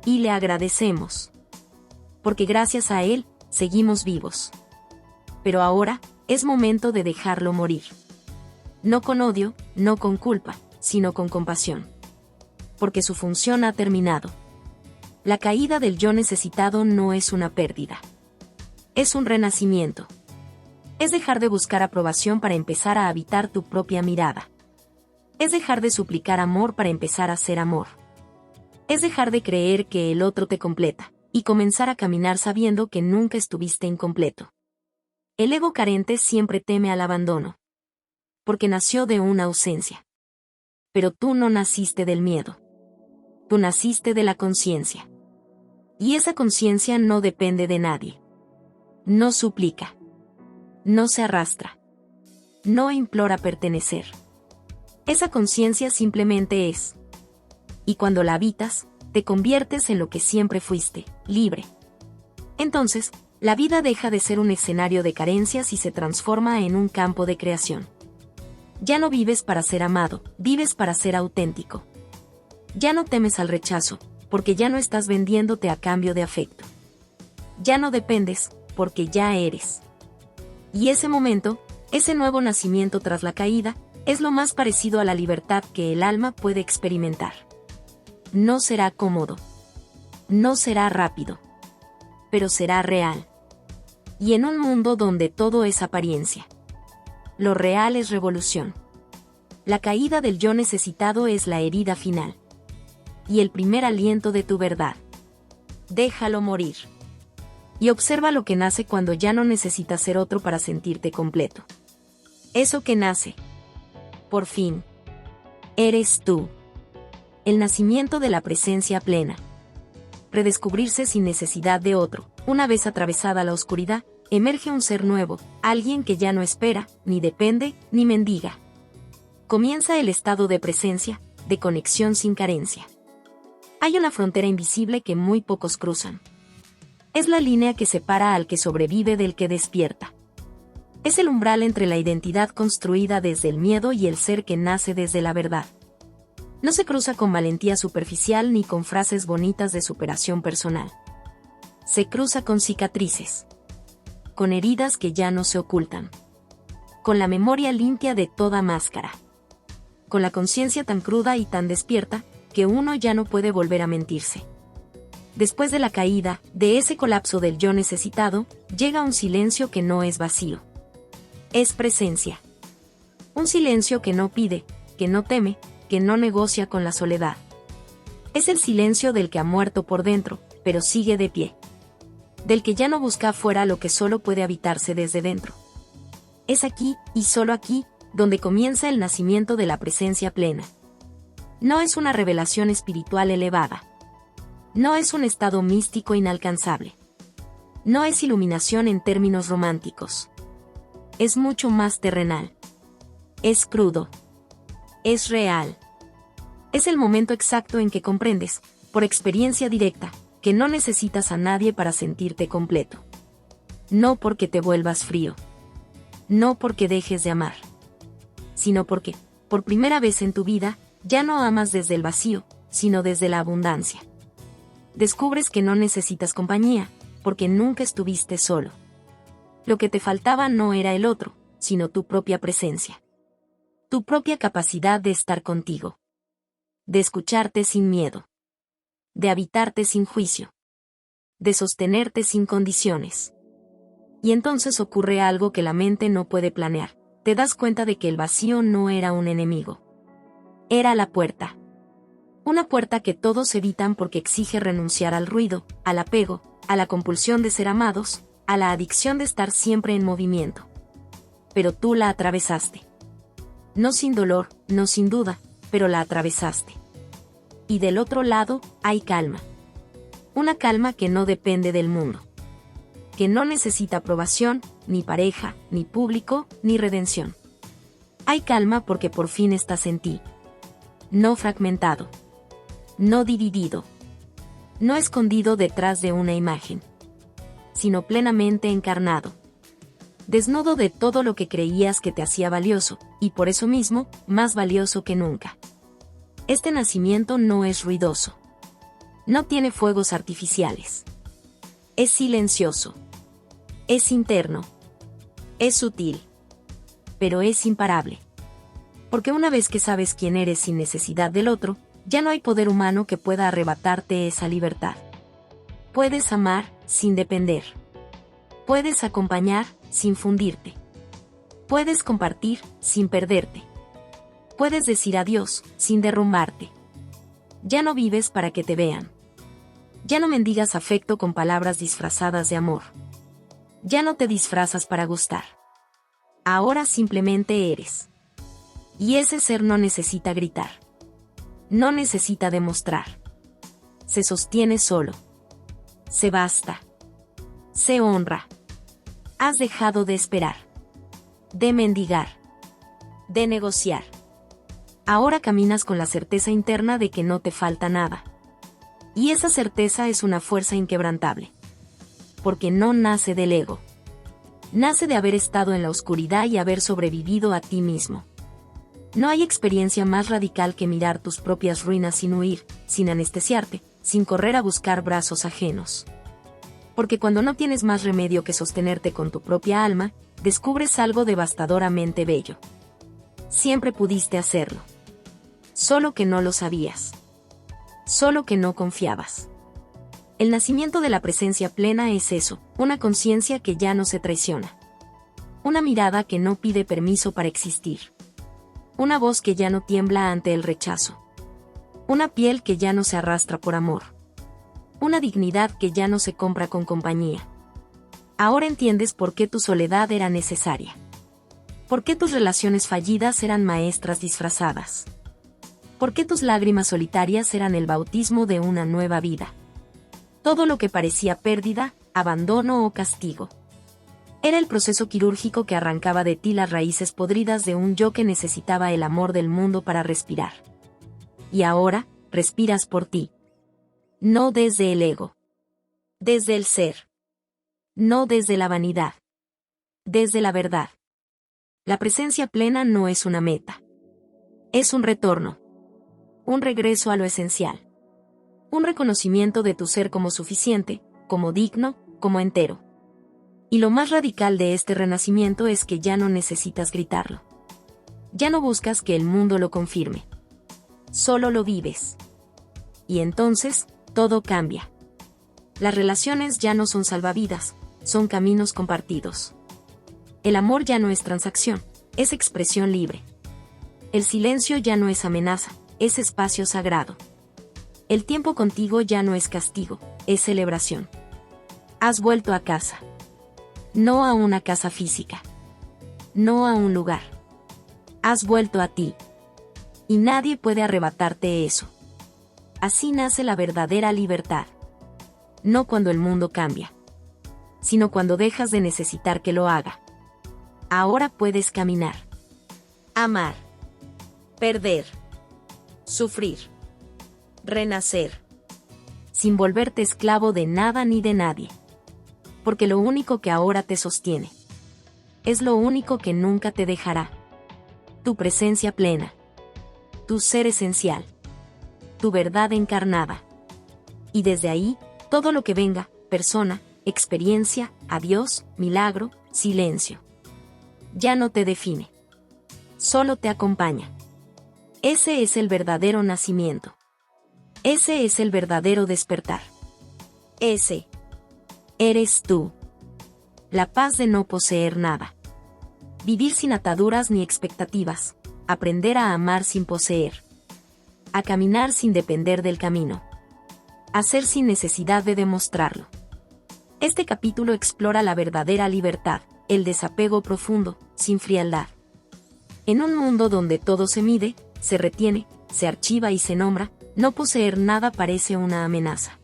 Y le agradecemos. Porque gracias a él, seguimos vivos. Pero ahora, es momento de dejarlo morir. No con odio, no con culpa, sino con compasión. Porque su función ha terminado. La caída del yo necesitado no es una pérdida. Es un renacimiento. Es dejar de buscar aprobación para empezar a habitar tu propia mirada. Es dejar de suplicar amor para empezar a ser amor. Es dejar de creer que el otro te completa, y comenzar a caminar sabiendo que nunca estuviste incompleto. El ego carente siempre teme al abandono. Porque nació de una ausencia. Pero tú no naciste del miedo. Tú naciste de la conciencia. Y esa conciencia no depende de nadie. No suplica. No se arrastra. No implora pertenecer. Esa conciencia simplemente es. Y cuando la habitas, te conviertes en lo que siempre fuiste, libre. Entonces, la vida deja de ser un escenario de carencias y se transforma en un campo de creación. Ya no vives para ser amado, vives para ser auténtico. Ya no temes al rechazo, porque ya no estás vendiéndote a cambio de afecto. Ya no dependes, porque ya eres. Y ese momento, ese nuevo nacimiento tras la caída, es lo más parecido a la libertad que el alma puede experimentar. No será cómodo. No será rápido. Pero será real. Y en un mundo donde todo es apariencia. Lo real es revolución. La caída del yo necesitado es la herida final. Y el primer aliento de tu verdad. Déjalo morir. Y observa lo que nace cuando ya no necesitas ser otro para sentirte completo. Eso que nace. Por fin. Eres tú. El nacimiento de la presencia plena. Redescubrirse sin necesidad de otro, una vez atravesada la oscuridad, emerge un ser nuevo, alguien que ya no espera, ni depende, ni mendiga. Comienza el estado de presencia, de conexión sin carencia. Hay una frontera invisible que muy pocos cruzan. Es la línea que separa al que sobrevive del que despierta. Es el umbral entre la identidad construida desde el miedo y el ser que nace desde la verdad. No se cruza con valentía superficial ni con frases bonitas de superación personal. Se cruza con cicatrices. Con heridas que ya no se ocultan. Con la memoria limpia de toda máscara. Con la conciencia tan cruda y tan despierta, que uno ya no puede volver a mentirse. Después de la caída, de ese colapso del yo necesitado, llega un silencio que no es vacío. Es presencia. Un silencio que no pide, que no teme, que no negocia con la soledad. Es el silencio del que ha muerto por dentro, pero sigue de pie. Del que ya no busca afuera lo que solo puede habitarse desde dentro. Es aquí, y solo aquí, donde comienza el nacimiento de la presencia plena. No es una revelación espiritual elevada. No es un estado místico inalcanzable. No es iluminación en términos románticos. Es mucho más terrenal. Es crudo. Es real. Es el momento exacto en que comprendes, por experiencia directa, que no necesitas a nadie para sentirte completo. No porque te vuelvas frío. No porque dejes de amar. Sino porque, por primera vez en tu vida, ya no amas desde el vacío, sino desde la abundancia. Descubres que no necesitas compañía, porque nunca estuviste solo. Lo que te faltaba no era el otro, sino tu propia presencia. Tu propia capacidad de estar contigo. De escucharte sin miedo. De habitarte sin juicio. De sostenerte sin condiciones. Y entonces ocurre algo que la mente no puede planear. Te das cuenta de que el vacío no era un enemigo. Era la puerta. Una puerta que todos evitan porque exige renunciar al ruido, al apego, a la compulsión de ser amados, a la adicción de estar siempre en movimiento. Pero tú la atravesaste. No sin dolor, no sin duda, pero la atravesaste. Y del otro lado, hay calma. Una calma que no depende del mundo. Que no necesita aprobación, ni pareja, ni público, ni redención. Hay calma porque por fin estás en ti. No fragmentado. No dividido. No escondido detrás de una imagen. Sino plenamente encarnado. Desnudo de todo lo que creías que te hacía valioso, y por eso mismo, más valioso que nunca. Este nacimiento no es ruidoso. No tiene fuegos artificiales. Es silencioso. Es interno. Es sutil. Pero es imparable. Porque una vez que sabes quién eres sin necesidad del otro, ya no hay poder humano que pueda arrebatarte esa libertad. Puedes amar, sin depender. Puedes acompañar, sin fundirte. Puedes compartir, sin perderte. Puedes decir adiós, sin derrumbarte. Ya no vives para que te vean. Ya no mendigas afecto con palabras disfrazadas de amor. Ya no te disfrazas para gustar. Ahora simplemente eres. Y ese ser no necesita gritar. No necesita demostrar. Se sostiene solo. Se basta. Se honra. Has dejado de esperar. De mendigar. De negociar. Ahora caminas con la certeza interna de que no te falta nada. Y esa certeza es una fuerza inquebrantable. Porque no nace del ego. Nace de haber estado en la oscuridad y haber sobrevivido a ti mismo. No hay experiencia más radical que mirar tus propias ruinas sin huir, sin anestesiarte, sin correr a buscar brazos ajenos. Porque cuando no tienes más remedio que sostenerte con tu propia alma, descubres algo devastadoramente bello. Siempre pudiste hacerlo. Solo que no lo sabías. Solo que no confiabas. El nacimiento de la presencia plena es eso, una conciencia que ya no se traiciona. Una mirada que no pide permiso para existir. Una voz que ya no tiembla ante el rechazo. Una piel que ya no se arrastra por amor. Una dignidad que ya no se compra con compañía. Ahora entiendes por qué tu soledad era necesaria. Por qué tus relaciones fallidas eran maestras disfrazadas. Por qué tus lágrimas solitarias eran el bautismo de una nueva vida. Todo lo que parecía pérdida, abandono o castigo. Era el proceso quirúrgico que arrancaba de ti las raíces podridas de un yo que necesitaba el amor del mundo para respirar. Y ahora, respiras por ti. No desde el ego. Desde el ser. No desde la vanidad. Desde la verdad. La presencia plena no es una meta. Es un retorno. Un regreso a lo esencial. Un reconocimiento de tu ser como suficiente, como digno, como entero. Y lo más radical de este renacimiento es que ya no necesitas gritarlo. Ya no buscas que el mundo lo confirme. Solo lo vives. Y entonces, todo cambia. Las relaciones ya no son salvavidas, son caminos compartidos. El amor ya no es transacción, es expresión libre. El silencio ya no es amenaza, es espacio sagrado. El tiempo contigo ya no es castigo, es celebración. Has vuelto a casa. No a una casa física. No a un lugar. Has vuelto a ti. Y nadie puede arrebatarte eso. Así nace la verdadera libertad. No cuando el mundo cambia, sino cuando dejas de necesitar que lo haga. Ahora puedes caminar. Amar. Perder. Sufrir. Renacer. Sin volverte esclavo de nada ni de nadie. Porque lo único que ahora te sostiene es lo único que nunca te dejará. Tu presencia plena. Tu ser esencial. Tu verdad encarnada. Y desde ahí, todo lo que venga, persona, experiencia, adiós, milagro, silencio. Ya no te define. Solo te acompaña. Ese es el verdadero nacimiento. Ese es el verdadero despertar. Ese eres tú. La paz de no poseer nada. Vivir sin ataduras ni expectativas. Aprender a amar sin poseer. A caminar sin depender del camino. Hacer sin necesidad de demostrarlo. Este capítulo explora la verdadera libertad, el desapego profundo, sin frialdad. En un mundo donde todo se mide, se retiene, se archiva y se nombra, no poseer nada parece una amenaza.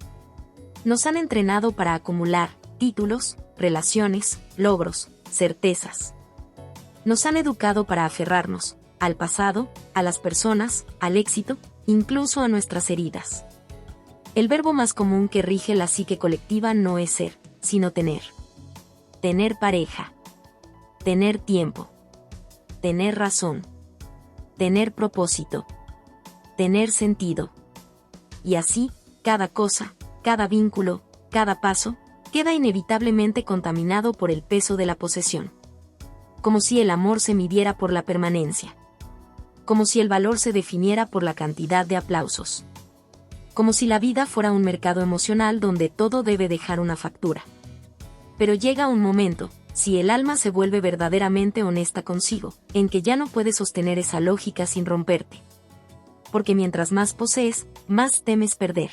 Nos han entrenado para acumular títulos, relaciones, logros, certezas. Nos han educado para aferrarnos al pasado, a las personas, al éxito, incluso a nuestras heridas. El verbo más común que rige la psique colectiva no es ser, sino tener. Tener pareja. Tener tiempo. Tener razón. Tener propósito. Tener sentido. Y así, cada cosa, cada vínculo, cada paso, queda inevitablemente contaminado por el peso de la posesión. Como si el amor se midiera por la permanencia. Como si el valor se definiera por la cantidad de aplausos. Como si la vida fuera un mercado emocional donde todo debe dejar una factura. Pero llega un momento, si el alma se vuelve verdaderamente honesta consigo, en que ya no puedes sostener esa lógica sin romperte. Porque mientras más posees, más temes perder.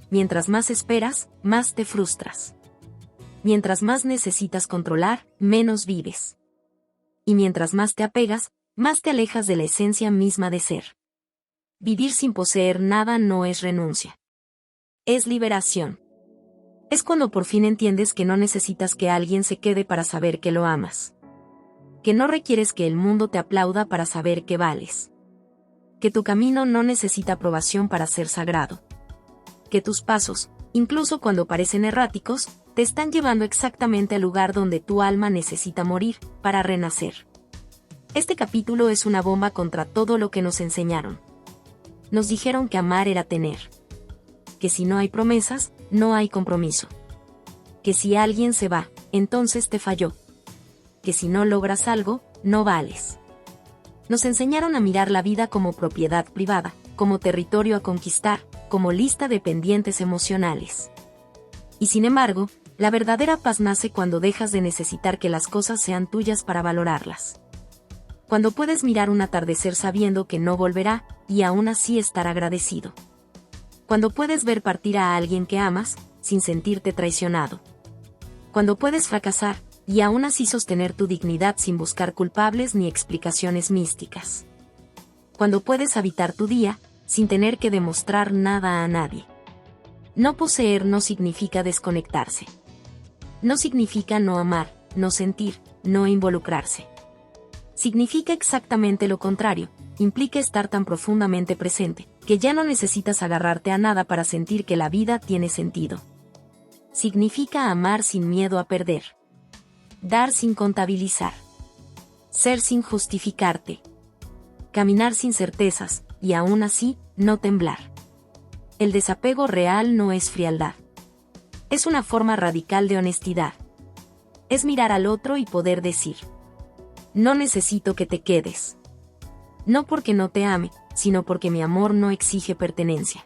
Mientras más esperas, más te frustras. Mientras más necesitas controlar, menos vives. Y mientras más te apegas, más te alejas de la esencia misma de ser. Vivir sin poseer nada no es renuncia. Es liberación. Es cuando por fin entiendes que no necesitas que alguien se quede para saber que lo amas. Que no requieres que el mundo te aplauda para saber que vales. Que tu camino no necesita aprobación para ser sagrado. Que tus pasos, incluso cuando parecen erráticos, te están llevando exactamente al lugar donde tu alma necesita morir, para renacer. Este capítulo es una bomba contra todo lo que nos enseñaron. Nos dijeron que amar era tener. Que si no hay promesas, no hay compromiso. Que si alguien se va, entonces te falló. Que si no logras algo, no vales. Nos enseñaron a mirar la vida como propiedad privada, como territorio a conquistar, como lista de pendientes emocionales. Y sin embargo, la verdadera paz nace cuando dejas de necesitar que las cosas sean tuyas para valorarlas. Cuando puedes mirar un atardecer sabiendo que no volverá, y aún así estar agradecido. Cuando puedes ver partir a alguien que amas, sin sentirte traicionado. Cuando puedes fracasar, y aún así sostener tu dignidad sin buscar culpables ni explicaciones místicas. Cuando puedes habitar tu día, sin tener que demostrar nada a nadie. No poseer no significa desconectarse. No significa no amar, no sentir, no involucrarse. Significa exactamente lo contrario, implica estar tan profundamente presente, que ya no necesitas agarrarte a nada para sentir que la vida tiene sentido. Significa amar sin miedo a perder. Dar sin contabilizar. Ser sin justificarte. Caminar sin certezas, y aún así, no temblar. El desapego real no es frialdad. Es una forma radical de honestidad. Es mirar al otro y poder decir: no necesito que te quedes. No porque no te ame, sino porque mi amor no exige pertenencia.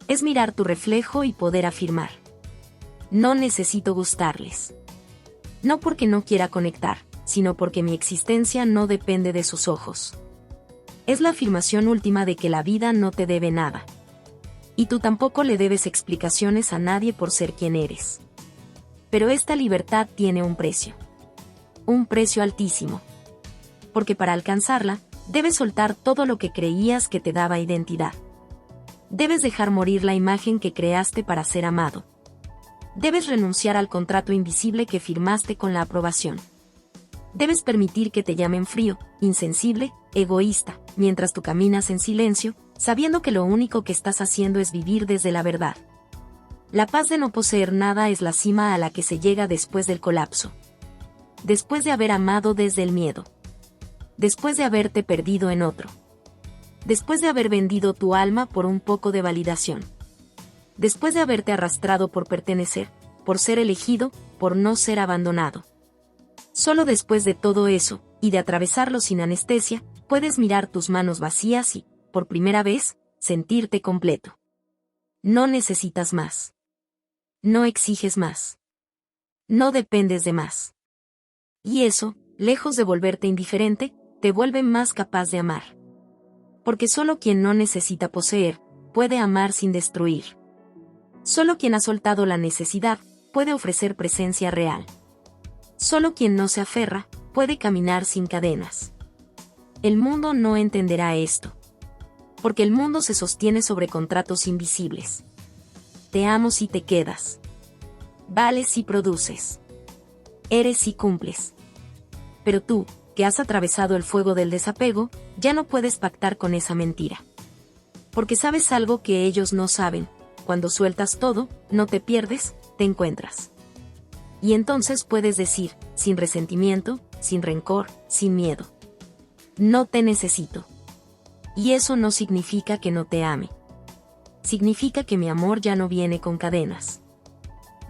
Es mirar tu reflejo y poder afirmar: no necesito gustarles. No porque no quiera conectar, sino porque mi existencia no depende de sus ojos. Es la afirmación última de que la vida no te debe nada. Y tú tampoco le debes explicaciones a nadie por ser quien eres. Pero esta libertad tiene un precio. Un precio altísimo. Porque para alcanzarla, debes soltar todo lo que creías que te daba identidad. Debes dejar morir la imagen que creaste para ser amado. Debes renunciar al contrato invisible que firmaste con la aprobación. Debes permitir que te llamen frío, insensible, egoísta, mientras tú caminas en silencio, sabiendo que lo único que estás haciendo es vivir desde la verdad. La paz de no poseer nada es la cima a la que se llega después del colapso. Después de haber amado desde el miedo. Después de haberte perdido en otro. Después de haber vendido tu alma por un poco de validación. Después de haberte arrastrado por pertenecer, por ser elegido, por no ser abandonado. Solo después de todo eso, y de atravesarlo sin anestesia, puedes mirar tus manos vacías y, por primera vez, sentirte completo. No necesitas más. No exiges más. No dependes de más. Y eso, lejos de volverte indiferente, te vuelve más capaz de amar. Porque solo quien no necesita poseer, puede amar sin destruir. Solo quien ha soltado la necesidad, puede ofrecer presencia real. Solo quien no se aferra, puede caminar sin cadenas. El mundo no entenderá esto. Porque el mundo se sostiene sobre contratos invisibles. Te amo si te quedas. Vales si produces. Eres si cumples. Pero tú, que has atravesado el fuego del desapego, ya no puedes pactar con esa mentira. Porque sabes algo que ellos no saben: cuando sueltas todo, no te pierdes, te encuentras. Y entonces puedes decir, sin resentimiento, sin rencor, sin miedo: no te necesito. Y eso no significa que no te ame. Significa que mi amor ya no viene con cadenas.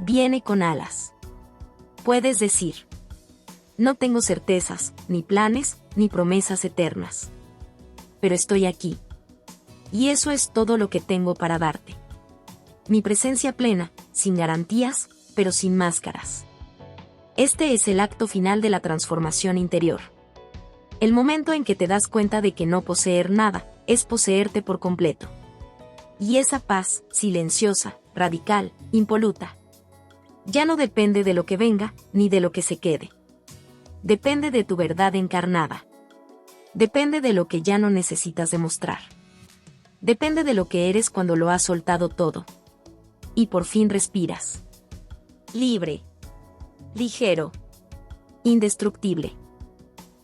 Viene con alas. Puedes decir: no tengo certezas, ni planes, ni promesas eternas. Pero estoy aquí. Y eso es todo lo que tengo para darte. Mi presencia plena, sin garantías, pero sin máscaras. Este es el acto final de la transformación interior. El momento en que te das cuenta de que no poseer nada, es poseerte por completo. Y esa paz, silenciosa, radical, impoluta, ya no depende de lo que venga, ni de lo que se quede. Depende de tu verdad encarnada. Depende de lo que ya no necesitas demostrar. Depende de lo que eres cuando lo has soltado todo. Y por fin respiras. Libre. Ligero. Indestructible.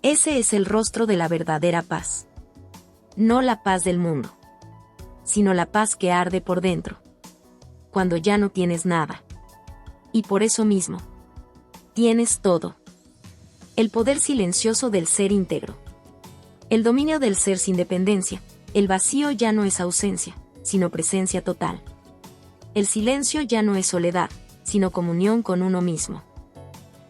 Ese es el rostro de la verdadera paz. No la paz del mundo, sino la paz que arde por dentro. Cuando ya no tienes nada. Y por eso mismo, tienes todo. El poder silencioso del ser íntegro. El dominio del ser sin dependencia. El vacío ya no es ausencia, sino presencia total. El silencio ya no es soledad, sino comunión con uno mismo.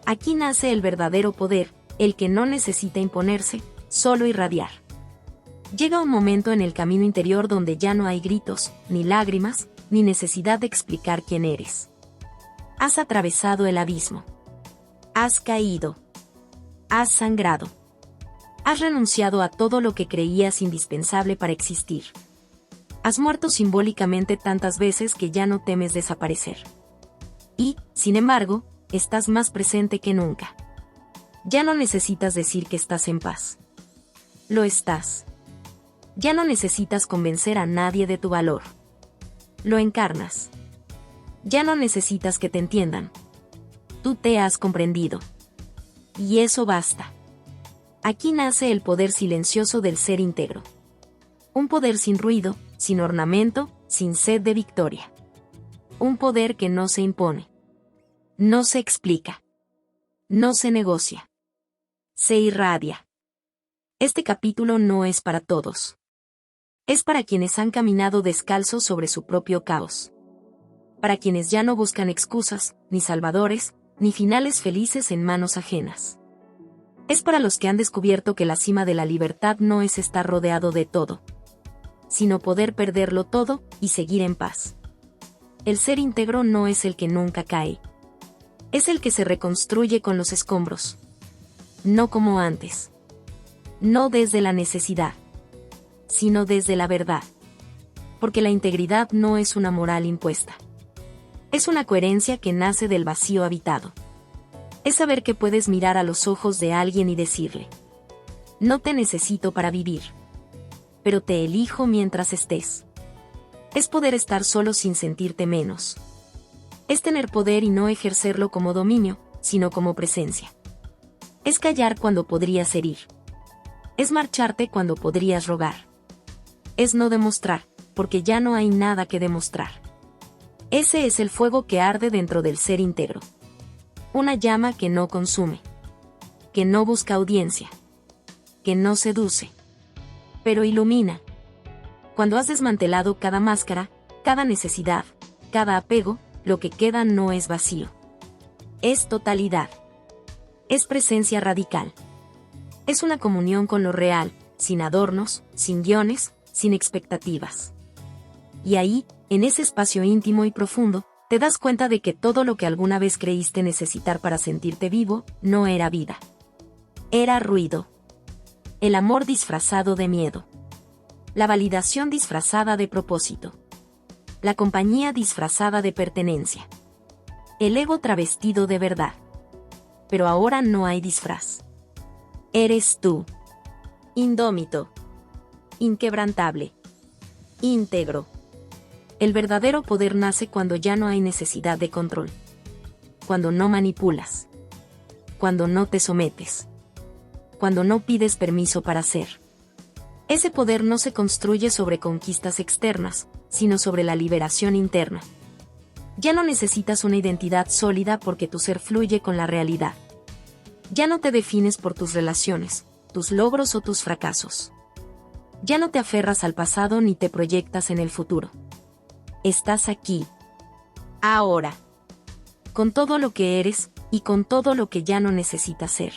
Aquí nace el verdadero poder, el que no necesita imponerse, solo irradiar. Llega un momento en el camino interior donde ya no hay gritos, ni lágrimas, ni necesidad de explicar quién eres. Has atravesado el abismo. Has caído. Has sangrado. Has renunciado a todo lo que creías indispensable para existir. Has muerto simbólicamente tantas veces que ya no temes desaparecer. Y, sin embargo, estás más presente que nunca. Ya no necesitas decir que estás en paz. Lo estás. Ya no necesitas convencer a nadie de tu valor. Lo encarnas. Ya no necesitas que te entiendan. Tú te has comprendido. Y eso basta. Aquí nace el poder silencioso del ser íntegro. Un poder sin ruido, sin ornamento, sin sed de victoria. Un poder que no se impone. No se explica. No se negocia. Se irradia. Este capítulo no es para todos. Es para quienes han caminado descalzos sobre su propio caos. Para quienes ya no buscan excusas, ni salvadores, ni finales felices en manos ajenas. Es para los que han descubierto que la cima de la libertad no es estar rodeado de todo, sino poder perderlo todo y seguir en paz. El ser íntegro no es el que nunca cae. Es el que se reconstruye con los escombros. No como antes. No desde la necesidad, sino desde la verdad. Porque la integridad no es una moral impuesta. Es una coherencia que nace del vacío habitado. Es saber que puedes mirar a los ojos de alguien y decirle: no te necesito para vivir, pero te elijo mientras estés. Es poder estar solo sin sentirte menos. Es tener poder y no ejercerlo como dominio, sino como presencia. Es callar cuando podrías herir. Es marcharte cuando podrías rogar. Es no demostrar, porque ya no hay nada que demostrar. Ese es el fuego que arde dentro del ser íntegro. Una llama que no consume. Que no busca audiencia. Que no seduce. Pero ilumina. Cuando has desmantelado cada máscara, cada necesidad, cada apego, lo que queda no es vacío. Es totalidad. Es presencia radical. Es una comunión con lo real, sin adornos, sin guiones, sin expectativas. Y ahí, en ese espacio íntimo y profundo, te das cuenta de que todo lo que alguna vez creíste necesitar para sentirte vivo, no era vida. Era ruido. El amor disfrazado de miedo. La validación disfrazada de propósito. La compañía disfrazada de pertenencia. El ego travestido de verdad. Pero ahora no hay disfraz. Eres tú. Indómito. Inquebrantable. Íntegro. El verdadero poder nace cuando ya no hay necesidad de control. Cuando no manipulas. Cuando no te sometes. Cuando no pides permiso para ser. Ese poder no se construye sobre conquistas externas, sino sobre la liberación interna. Ya no necesitas una identidad sólida porque tu ser fluye con la realidad. Ya no te defines por tus relaciones, tus logros o tus fracasos. Ya no te aferras al pasado ni te proyectas en el futuro. Estás aquí. Ahora. Con todo lo que eres, y con todo lo que ya no necesitas ser.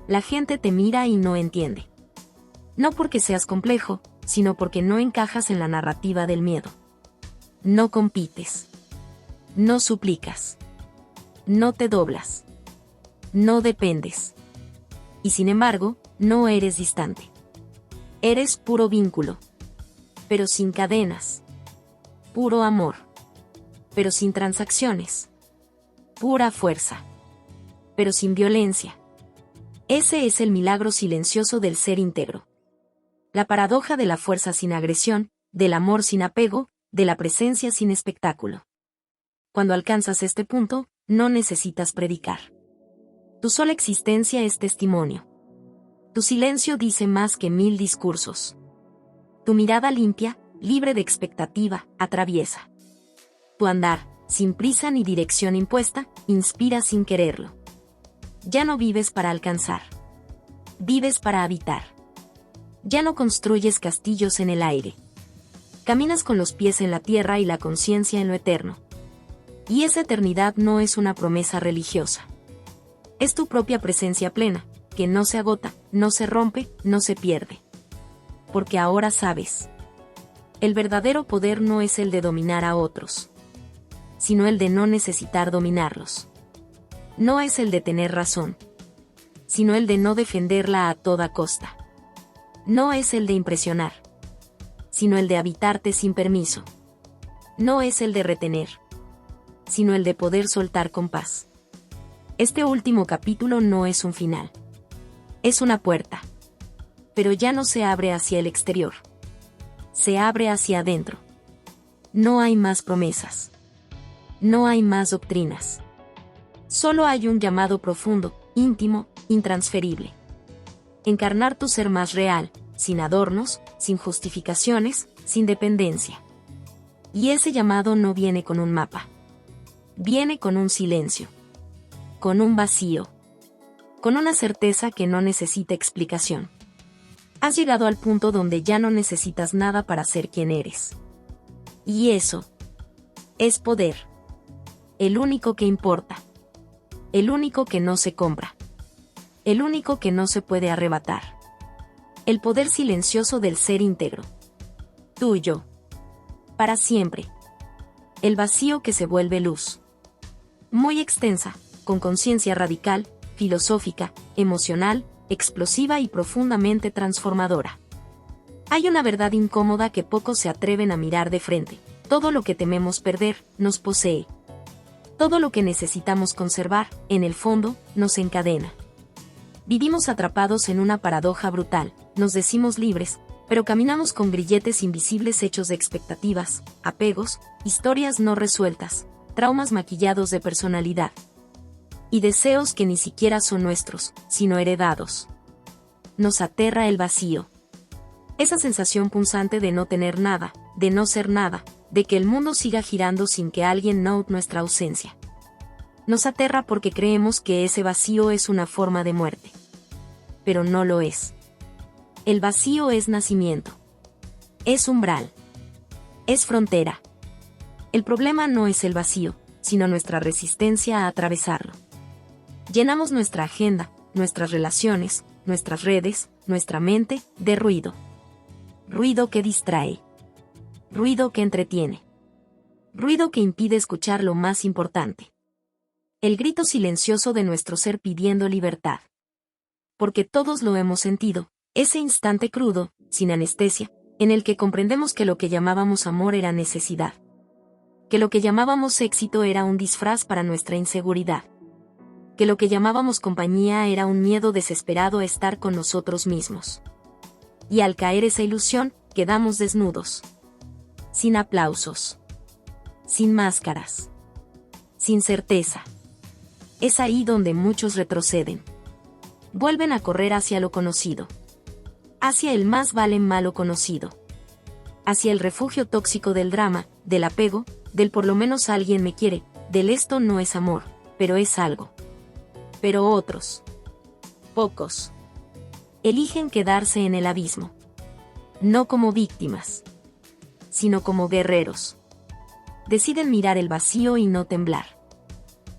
La gente te mira y no entiende. No porque seas complejo, sino porque no encajas en la narrativa del miedo. No compites. No suplicas. No te doblas. No dependes. Y sin embargo, no eres distante. Eres puro vínculo. Pero sin cadenas. Puro amor. Pero sin transacciones. Pura fuerza. Pero sin violencia. Ese es el milagro silencioso del ser íntegro. La paradoja de la fuerza sin agresión, del amor sin apego, de la presencia sin espectáculo. Cuando alcanzas este punto, no necesitas predicar. Tu sola existencia es testimonio. Tu silencio dice más que 1000 discursos. Tu mirada limpia, libre de expectativa, atraviesa. Tu andar, sin prisa ni dirección impuesta, inspira sin quererlo. Ya no vives para alcanzar. Vives para habitar. Ya no construyes castillos en el aire. Caminas con los pies en la tierra y la conciencia en lo eterno. Y esa eternidad no es una promesa religiosa. Es tu propia presencia plena, que no se agota, no se rompe, no se pierde. Porque ahora sabes. El verdadero poder no es el de dominar a otros, sino el de no necesitar dominarlos. No es el de tener razón, sino el de no defenderla a toda costa. No es el de impresionar, sino el de habitarte sin permiso. No es el de retener, sino el de poder soltar con paz. Este último capítulo no es un final. Es una puerta. Pero ya no se abre hacia el exterior. Se abre hacia adentro. No hay más promesas. No hay más doctrinas. Solo hay un llamado profundo, íntimo, intransferible. Encarnar tu ser más real, sin adornos, sin justificaciones, sin dependencia. Y ese llamado no viene con un mapa. Viene con un silencio. Con un vacío. Con una certeza que no necesita explicación. Has llegado al punto donde ya no necesitas nada para ser quien eres. Y eso es poder. El único que importa. El único que no se compra. El único que no se puede arrebatar. El poder silencioso del ser íntegro. Tuyo. Para siempre. El vacío que se vuelve luz. Muy extensa, con conciencia radical, filosófica, emocional, explosiva y profundamente transformadora. Hay una verdad incómoda que pocos se atreven a mirar de frente. Todo lo que tememos perder, nos posee. Todo lo que necesitamos conservar, en el fondo, nos encadena. Vivimos atrapados en una paradoja brutal, nos decimos libres, pero caminamos con grilletes invisibles hechos de expectativas, apegos, historias no resueltas, traumas maquillados de personalidad. Y deseos que ni siquiera son nuestros, sino heredados. Nos aterra el vacío. Esa sensación punzante de no tener nada, de no ser nada, de que el mundo siga girando sin que alguien note nuestra ausencia. Nos aterra porque creemos que ese vacío es una forma de muerte. Pero no lo es. El vacío es nacimiento. Es umbral. Es frontera. El problema no es el vacío, sino nuestra resistencia a atravesarlo. Llenamos nuestra agenda, nuestras relaciones, nuestras redes, nuestra mente, de ruido. Ruido que distrae. Ruido que entretiene. Ruido que impide escuchar lo más importante. El grito silencioso de nuestro ser pidiendo libertad. Porque todos lo hemos sentido, ese instante crudo, sin anestesia, en el que comprendemos que lo que llamábamos amor era necesidad. Que lo que llamábamos éxito era un disfraz para nuestra inseguridad. Que lo que llamábamos compañía era un miedo desesperado a estar con nosotros mismos. Y al caer esa ilusión, quedamos desnudos. Sin aplausos. Sin máscaras. Sin certeza. Es ahí donde muchos retroceden. Vuelven a correr hacia lo conocido. Hacia el más vale malo conocido. Hacia el refugio tóxico del drama, del apego, del por lo menos alguien me quiere, del esto no es amor, pero es algo. Pero otros, pocos, eligen quedarse en el abismo. No como víctimas, sino como guerreros. Deciden mirar el vacío y no temblar.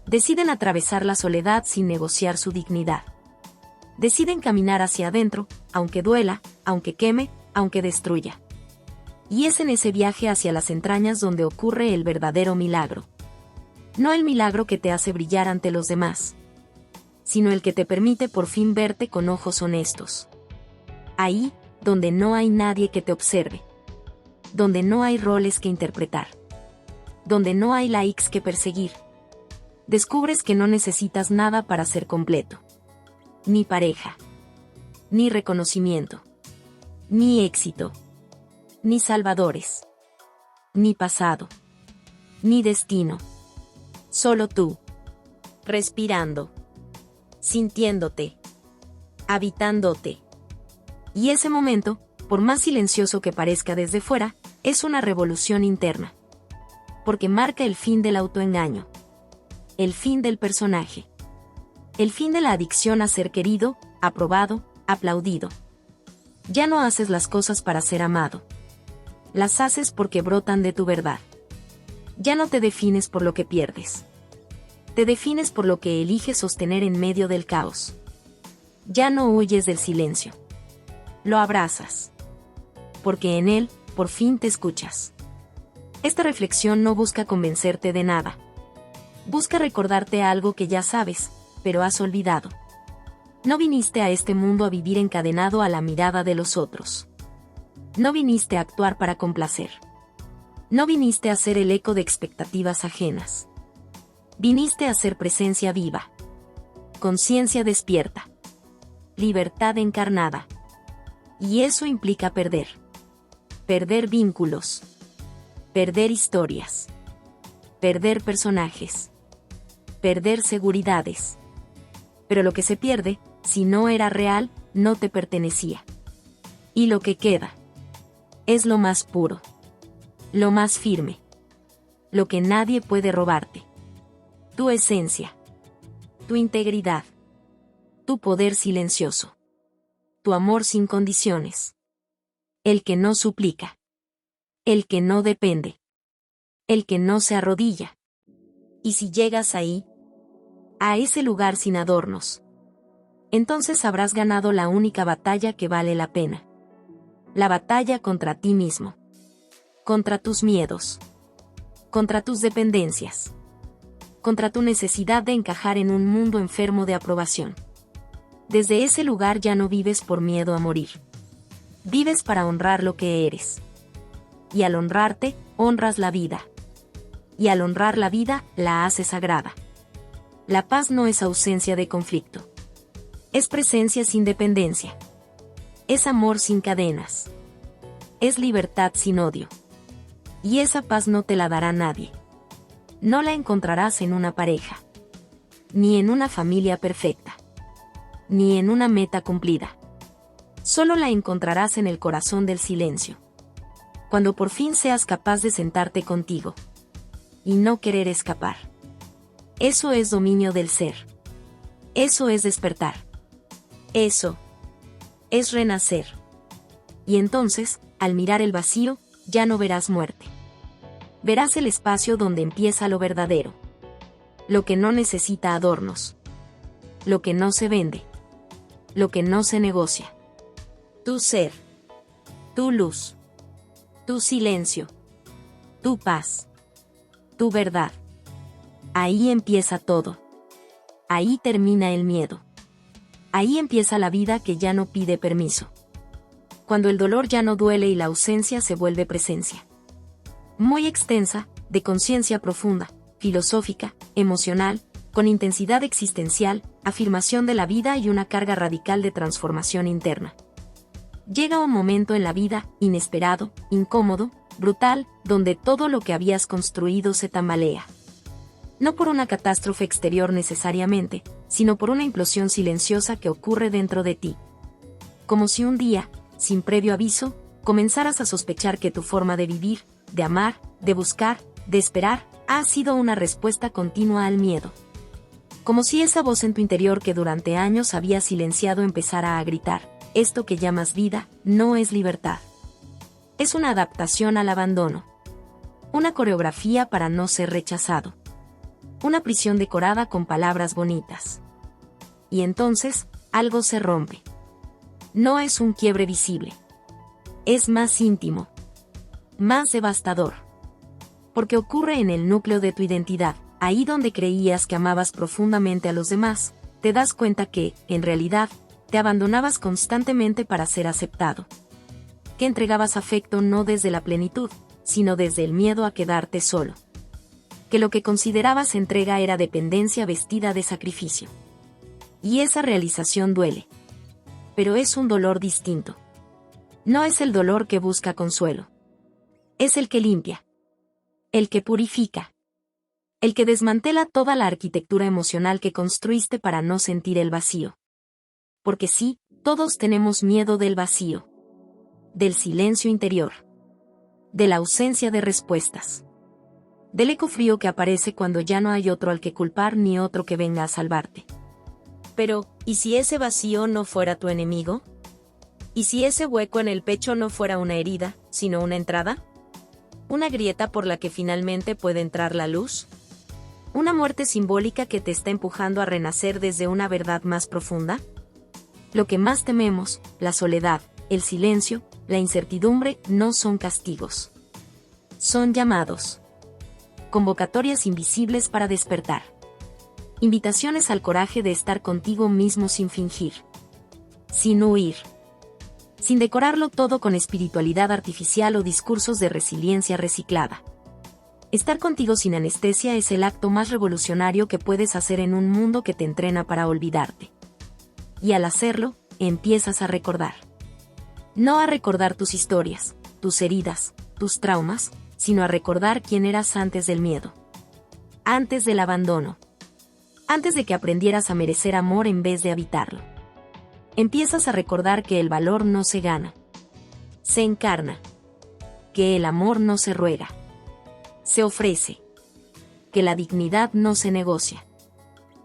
Deciden atravesar la soledad sin negociar su dignidad. Deciden caminar hacia adentro, aunque duela, aunque queme, aunque destruya. Y es en ese viaje hacia las entrañas donde ocurre el verdadero milagro. No el milagro que te hace brillar ante los demás, sino el que te permite por fin verte con ojos honestos. Ahí, donde no hay nadie que te observe. Donde no hay roles que interpretar. Donde no hay likes que perseguir. Descubres que no necesitas nada para ser completo. Ni pareja. Ni reconocimiento. Ni éxito. Ni salvadores. Ni pasado. Ni destino. Solo tú. Respirando. Sintiéndote. Habitándote. Y ese momento, por más silencioso que parezca desde fuera, es una revolución interna. Porque marca el fin del autoengaño. El fin del personaje. El fin de la adicción a ser querido, aprobado, aplaudido. Ya no haces las cosas para ser amado. Las haces porque brotan de tu verdad. Ya no te defines por lo que pierdes. Te defines por lo que eliges sostener en medio del caos. Ya no huyes del silencio. Lo abrazas. Porque en él, por fin te escuchas. Esta reflexión no busca convencerte de nada. Busca recordarte algo que ya sabes, pero has olvidado. No viniste a este mundo a vivir encadenado a la mirada de los otros. No viniste a actuar para complacer. No viniste a ser el eco de expectativas ajenas. Viniste a ser presencia viva. Conciencia despierta. Libertad encarnada. Y eso implica perder. Perder vínculos. Perder historias. Perder personajes. Perder seguridades. Pero lo que se pierde, si no era real, no te pertenecía. Y lo que queda es lo más puro, lo más firme, lo que nadie puede robarte. Tu esencia, tu integridad, tu poder silencioso, tu amor sin condiciones. El que no suplica, el que no depende, el que no se arrodilla. Y si llegas ahí, a ese lugar sin adornos, entonces habrás ganado la única batalla que vale la pena. La batalla contra ti mismo, contra tus miedos, contra tus dependencias, contra tu necesidad de encajar en un mundo enfermo de aprobación. Desde ese lugar ya no vives por miedo a morir. Vives para honrar lo que eres. Y al honrarte, honras la vida. Y al honrar la vida, la haces sagrada. La paz no es ausencia de conflicto. Es presencia sin dependencia. Es amor sin cadenas. Es libertad sin odio. Y esa paz no te la dará nadie. No la encontrarás en una pareja. Ni en una familia perfecta. Ni en una meta cumplida. Solo la encontrarás en el corazón del silencio. Cuando por fin seas capaz de sentarte contigo. Y no querer escapar. Eso es dominio del ser. Eso es despertar. Eso es renacer. Y entonces, al mirar el vacío, ya no verás muerte. Verás el espacio donde empieza lo verdadero. Lo que no necesita adornos. Lo que no se vende. Lo que no se negocia. Tu ser. Tu luz. Tu silencio. Tu paz. Tu verdad. Ahí empieza todo. Ahí termina el miedo. Ahí empieza la vida que ya no pide permiso. Cuando el dolor ya no duele y la ausencia se vuelve presencia. Muy extensa, de conciencia profunda, filosófica, emocional, con intensidad existencial, afirmación de la vida y una carga radical de transformación interna. Llega un momento en la vida, inesperado, incómodo, brutal, donde todo lo que habías construido se tambalea. No por una catástrofe exterior necesariamente, sino por una implosión silenciosa que ocurre dentro de ti. Como si un día, sin previo aviso, comenzaras a sospechar que tu forma de vivir, de amar, de buscar, de esperar, ha sido una respuesta continua al miedo. Como si esa voz en tu interior que durante años había silenciado empezara a gritar: esto que llamas vida, no es libertad. Es una adaptación al abandono. Una coreografía para no ser rechazado. Una prisión decorada con palabras bonitas. Y entonces, algo se rompe. No es un quiebre visible. Es más íntimo. Más devastador. Porque ocurre en el núcleo de tu identidad, ahí donde creías que amabas profundamente a los demás, te das cuenta que, en realidad, te abandonabas constantemente para ser aceptado. Que entregabas afecto no desde la plenitud, sino desde el miedo a quedarte solo. Que lo que considerabas entrega era dependencia vestida de sacrificio. Y esa realización duele. Pero es un dolor distinto. No es el dolor que busca consuelo. Es el que limpia. El que purifica. El que desmantela toda la arquitectura emocional que construiste para no sentir el vacío. Porque sí, todos tenemos miedo del vacío. Del silencio interior. De la ausencia de respuestas. Del eco frío que aparece cuando ya no hay otro al que culpar ni otro que venga a salvarte. Pero, ¿y si ese vacío no fuera tu enemigo? ¿Y si ese hueco en el pecho no fuera una herida, sino una entrada? ¿Una grieta por la que finalmente puede entrar la luz? ¿Una muerte simbólica que te está empujando a renacer desde una verdad más profunda? Lo que más tememos, la soledad, el silencio, la incertidumbre, no son castigos. Son llamados. Convocatorias invisibles para despertar. Invitaciones al coraje de estar contigo mismo sin fingir. Sin huir. Sin decorarlo todo con espiritualidad artificial o discursos de resiliencia reciclada. Estar contigo sin anestesia es el acto más revolucionario que puedes hacer en un mundo que te entrena para olvidarte. Y al hacerlo, empiezas a recordar. No a recordar tus historias, tus heridas, tus traumas, sino a recordar quién eras antes del miedo. Antes del abandono. Antes de que aprendieras a merecer amor en vez de habitarlo. Empiezas a recordar que el valor no se gana, se encarna. Que el amor no se ruega, se ofrece. Que la dignidad no se negocia,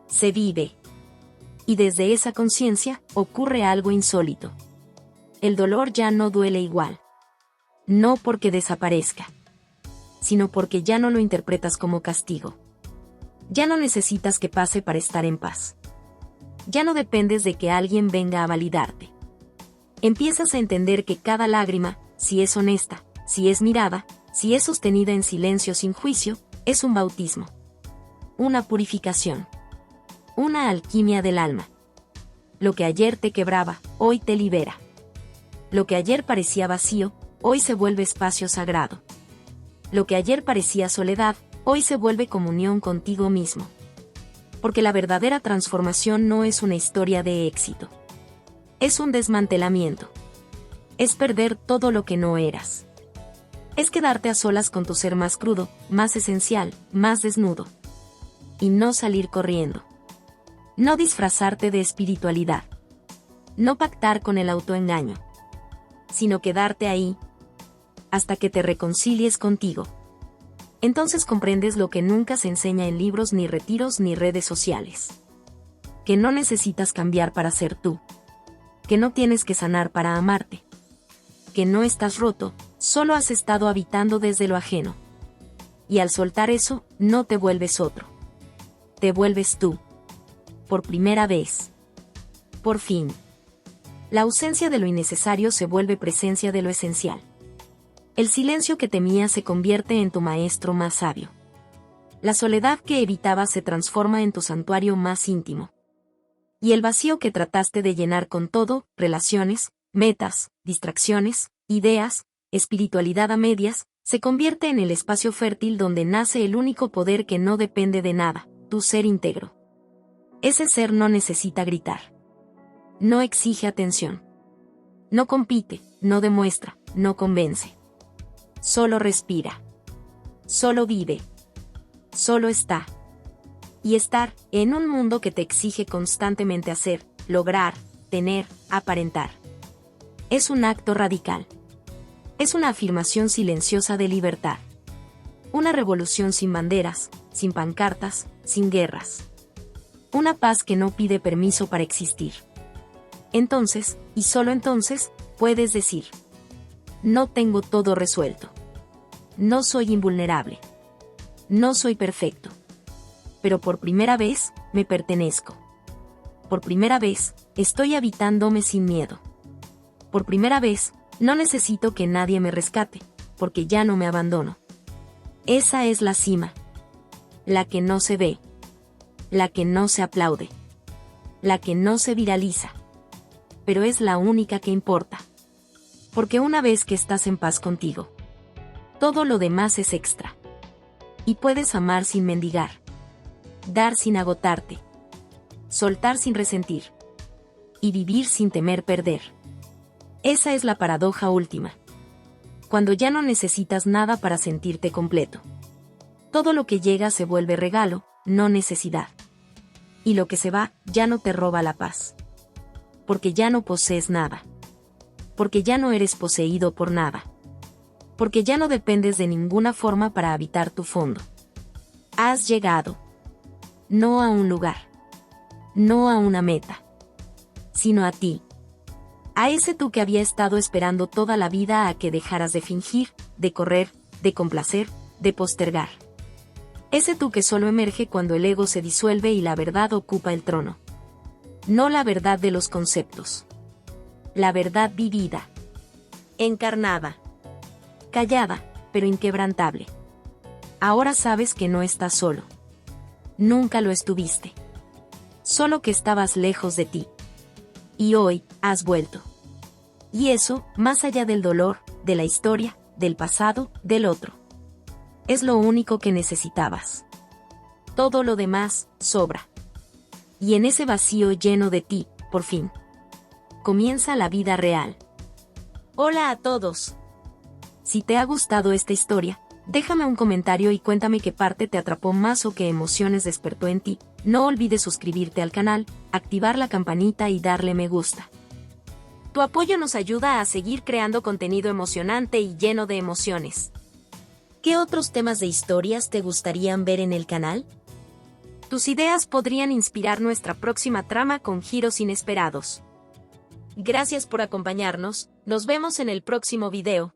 se vive. Y desde esa conciencia, ocurre algo insólito. El dolor ya no duele igual. No porque desaparezca, sino porque ya no lo interpretas como castigo. Ya no necesitas que pase para estar en paz. Ya no dependes de que alguien venga a validarte. Empiezas a entender que cada lágrima, si es honesta, si es mirada, si es sostenida en silencio sin juicio, es un bautismo. Una purificación. Una alquimia del alma. Lo que ayer te quebraba, hoy te libera. Lo que ayer parecía vacío, hoy se vuelve espacio sagrado. Lo que ayer parecía soledad, hoy se vuelve comunión contigo mismo. Porque la verdadera transformación no es una historia de éxito. Es un desmantelamiento. Es perder todo lo que no eras. Es quedarte a solas con tu ser más crudo, más esencial, más desnudo. Y no salir corriendo. No disfrazarte de espiritualidad. No pactar con el autoengaño. Sino quedarte ahí, hasta que te reconcilies contigo. Entonces comprendes lo que nunca se enseña en libros, ni retiros, ni redes sociales. Que no necesitas cambiar para ser tú. Que no tienes que sanar para amarte. Que no estás roto, solo has estado habitando desde lo ajeno. Y al soltar eso, no te vuelves otro. Te vuelves tú. Por primera vez. Por fin. La ausencia de lo innecesario se vuelve presencia de lo esencial. El silencio que temías se convierte en tu maestro más sabio. La soledad que evitabas se transforma en tu santuario más íntimo. Y el vacío que trataste de llenar con todo, relaciones, metas, distracciones, ideas, espiritualidad a medias, se convierte en el espacio fértil donde nace el único poder que no depende de nada, tu ser íntegro. Ese ser no necesita gritar. No exige atención. No compite, no demuestra, no convence. Solo respira. Solo vive. Solo está. Y estar, en un mundo que te exige constantemente hacer, lograr, tener, aparentar. Es un acto radical. Es una afirmación silenciosa de libertad. Una revolución sin banderas, sin pancartas, sin guerras. Una paz que no pide permiso para existir. Entonces, y solo entonces, puedes decir: no tengo todo resuelto. No soy invulnerable. No soy perfecto. Pero por primera vez, me pertenezco. Por primera vez, estoy habitándome sin miedo. Por primera vez, no necesito que nadie me rescate, porque ya no me abandono. Esa es la cima. La que no se ve. La que no se aplaude. La que no se viraliza. Pero es la única que importa. Porque una vez que estás en paz contigo, todo lo demás es extra. Y puedes amar sin mendigar. Dar sin agotarte. Soltar sin resentir. Y vivir sin temer perder. Esa es la paradoja última. Cuando ya no necesitas nada para sentirte completo. Todo lo que llega se vuelve regalo, no necesidad. Y lo que se va, ya no te roba la paz. Porque ya no posees nada. Porque ya no eres poseído por nada. Porque ya no dependes de ninguna forma para habitar tu fondo. Has llegado. No a un lugar. No a una meta. Sino a ti. A ese tú que había estado esperando toda la vida a que dejaras de fingir, de correr, de complacer, de postergar. Ese tú que solo emerge cuando el ego se disuelve y la verdad ocupa el trono. No la verdad de los conceptos. La verdad vivida. Encarnada. Callada, pero inquebrantable. Ahora sabes que no estás solo. Nunca lo estuviste. Solo que estabas lejos de ti. Y hoy, has vuelto. Y eso, más allá del dolor, de la historia, del pasado, del otro. Es lo único que necesitabas. Todo lo demás, sobra. Y en ese vacío lleno de ti, por fin, comienza la vida real. Hola a todos. Si te ha gustado esta historia, Déjame un comentario y cuéntame qué parte te atrapó más o qué emociones despertó en ti. No olvides suscribirte al canal, activar la campanita y darle me gusta. Tu apoyo nos ayuda a seguir creando contenido emocionante y lleno de emociones. ¿Qué otros temas de historias te gustarían ver en el canal? Tus ideas podrían inspirar nuestra próxima trama con giros inesperados. Gracias por acompañarnos, nos vemos en el próximo video.